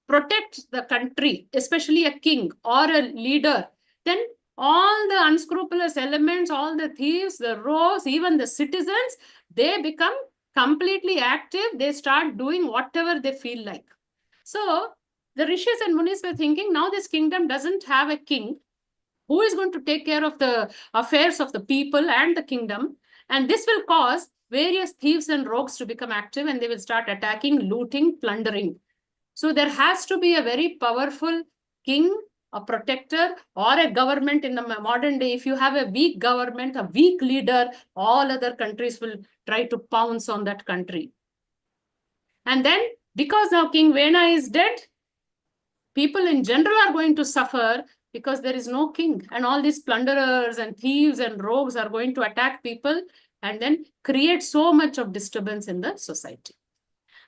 protect the country, especially a king or a leader, then all the unscrupulous elements, all the thieves, the rogues, even the citizens, they become completely active. They start doing whatever they feel like. So the rishis and munis were thinking, now this kingdom doesn't have a king. Who is going to take care of the affairs of the people and the kingdom? And this will cause various thieves and rogues to become active, and they will start attacking, looting, plundering. So there has to be a very powerful king, a protector, or a government in the modern day. If you have a weak government, a weak leader, all other countries will try to pounce on that country. And then, because now King Vena is dead, people in general are going to suffer because there is no king. And all these plunderers and thieves and rogues are going to attack people and then create so much of disturbance in the society.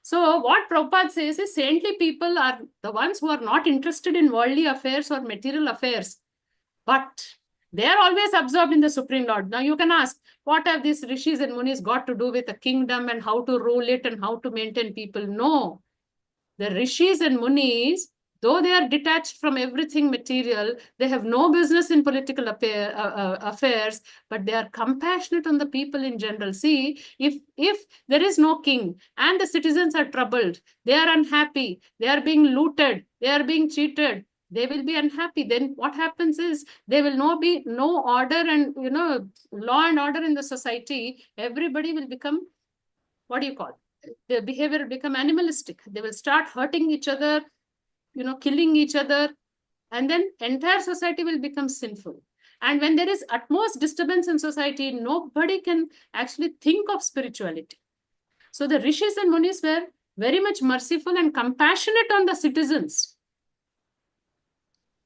So what Prabhupada says is saintly people are the ones who are not interested in worldly affairs or material affairs, but they are always absorbed in the Supreme Lord. Now you can ask, what have these rishis and munis got to do with a kingdom and how to rule it and how to maintain people? No. The rishis and munis, though they are detached from everything material, they have no business in political affairs, but they are compassionate on the people in general. See, if there is no king and the citizens are troubled, they are unhappy, they are being looted, they are being cheated, they will be unhappy. Then what happens is there will be no order and, law and order in the society. Everybody will become, what do you call? The behavior will become animalistic. They will start hurting each other, killing each other, and then entire society will become sinful. And when there is utmost disturbance in society, nobody can actually think of spirituality. So the rishis and munis were very much merciful and compassionate on the citizens.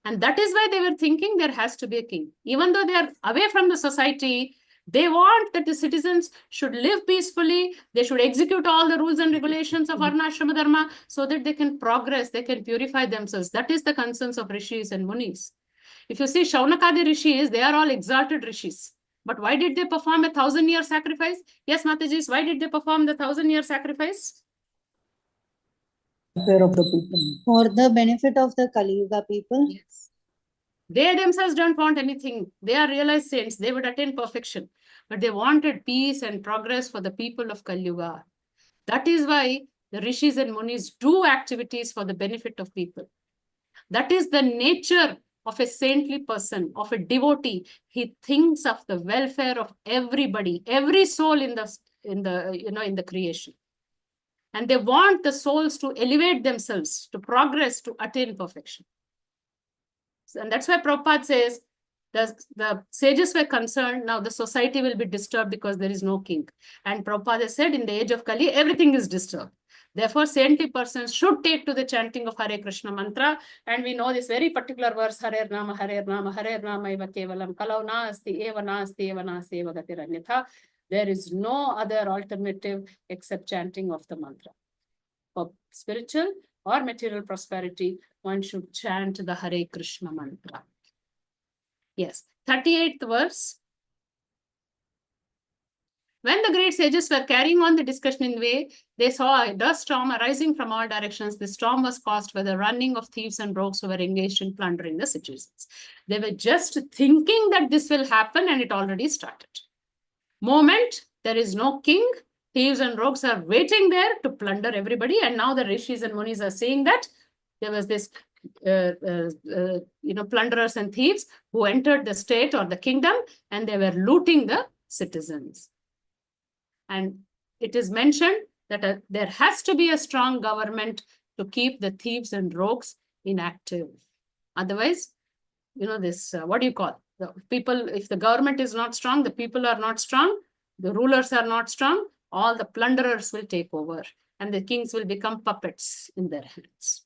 And that is why they were thinking there has to be a king. Even though they are away from the society, they want that the citizens should live peacefully. They should execute all the rules and regulations of Varnashrama Dharma so that they can progress, they can purify themselves. That is the concerns of rishis and munis. If you see Shaunakadi rishis, they are all exalted rishis. But why did they perform a 1,000-year sacrifice? Yes, Mataji, why did they perform the 1,000-year sacrifice? Of the people. For the benefit of the Kali Yuga people. Yes. They themselves don't want anything. They are realized saints. They would attain perfection. But they wanted peace and progress for the people of Kali Yuga. That is why the rishis and munis do activities for the benefit of people. That is the nature of a saintly person, of a devotee. He thinks of the welfare of everybody, every soul in the creation. And they want the souls to elevate themselves, to progress, to attain perfection. And that's why Prabhupada says, the sages were concerned, now the society will be disturbed because there is no king. And Prabhupada said, in the age of Kali, everything is disturbed. Therefore, saintly persons should take to the chanting of Hare Krishna mantra. And we know this very particular verse, Hare Nama, Hare Nama, Hare Nama eva kevalam, kalau nasti, eva nasti, eva nasti, eva gatiranyatha. There is no other alternative except chanting of the mantra. For spiritual or material prosperity, one should chant the Hare Krishna mantra. Yes, 38th verse. When the great sages were carrying on the discussion in the way, they saw a dust storm arising from all directions. The storm was caused by the running of thieves and rogues who were engaged in plundering the citizens. They were just thinking that this will happen, and it already started. Moment there is no king, thieves and rogues are waiting there to plunder everybody. And now the rishis and munis are saying that there was this plunderers and thieves who entered the state or the kingdom, and they were looting the citizens. And it is mentioned that there has to be a strong government to keep the thieves and rogues inactive. Otherwise, what do you call the people? If the government is not strong, the people are not strong, the rulers are not strong, all the plunderers will take over, and the kings will become puppets in their hands.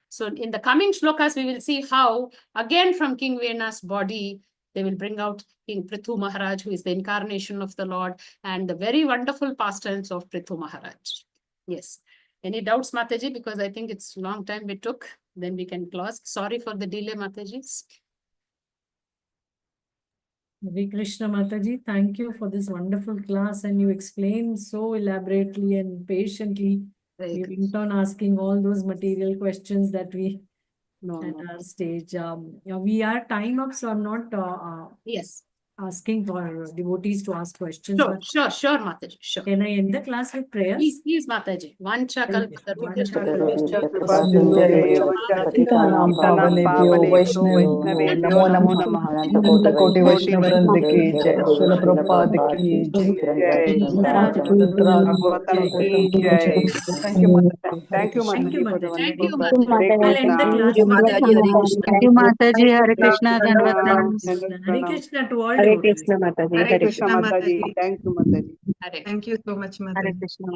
So in the coming shlokas, we will see how, again from King Vena's body, they will bring out King Prithu Maharaj, who is the incarnation of the Lord, and the very wonderful pastimes of Prithu Maharaj. Yes. Any doubts, Mataji? Because I think it's a long time we took. Then we can close. Sorry for the delay, Mataji. Hare Krishna, Mataji. Thank you for this wonderful class, and you explained so elaborately and patiently. We went on asking all those material questions that we at our stage. We are time up, so I'm not asking for devotees to ask questions. Sure, Mataji. Sure. Can I end the class with prayers? Please, Mataji. Vancha kalpatarubhyascha नमो नमः अनंत कोटि वैष्णव वृंद की जय श्रील प्रभुपाद की जय Thank you, Mataji. Thank you, Mataji, for the wonderful class. Thank you, Mataji. Hare Krishna. Hare Krishna to all. Hare Krishna, Mataji. Hare Krishna, Mataji. Thank you, Mataji. Thank you so much, Mataji. Hare Krishna.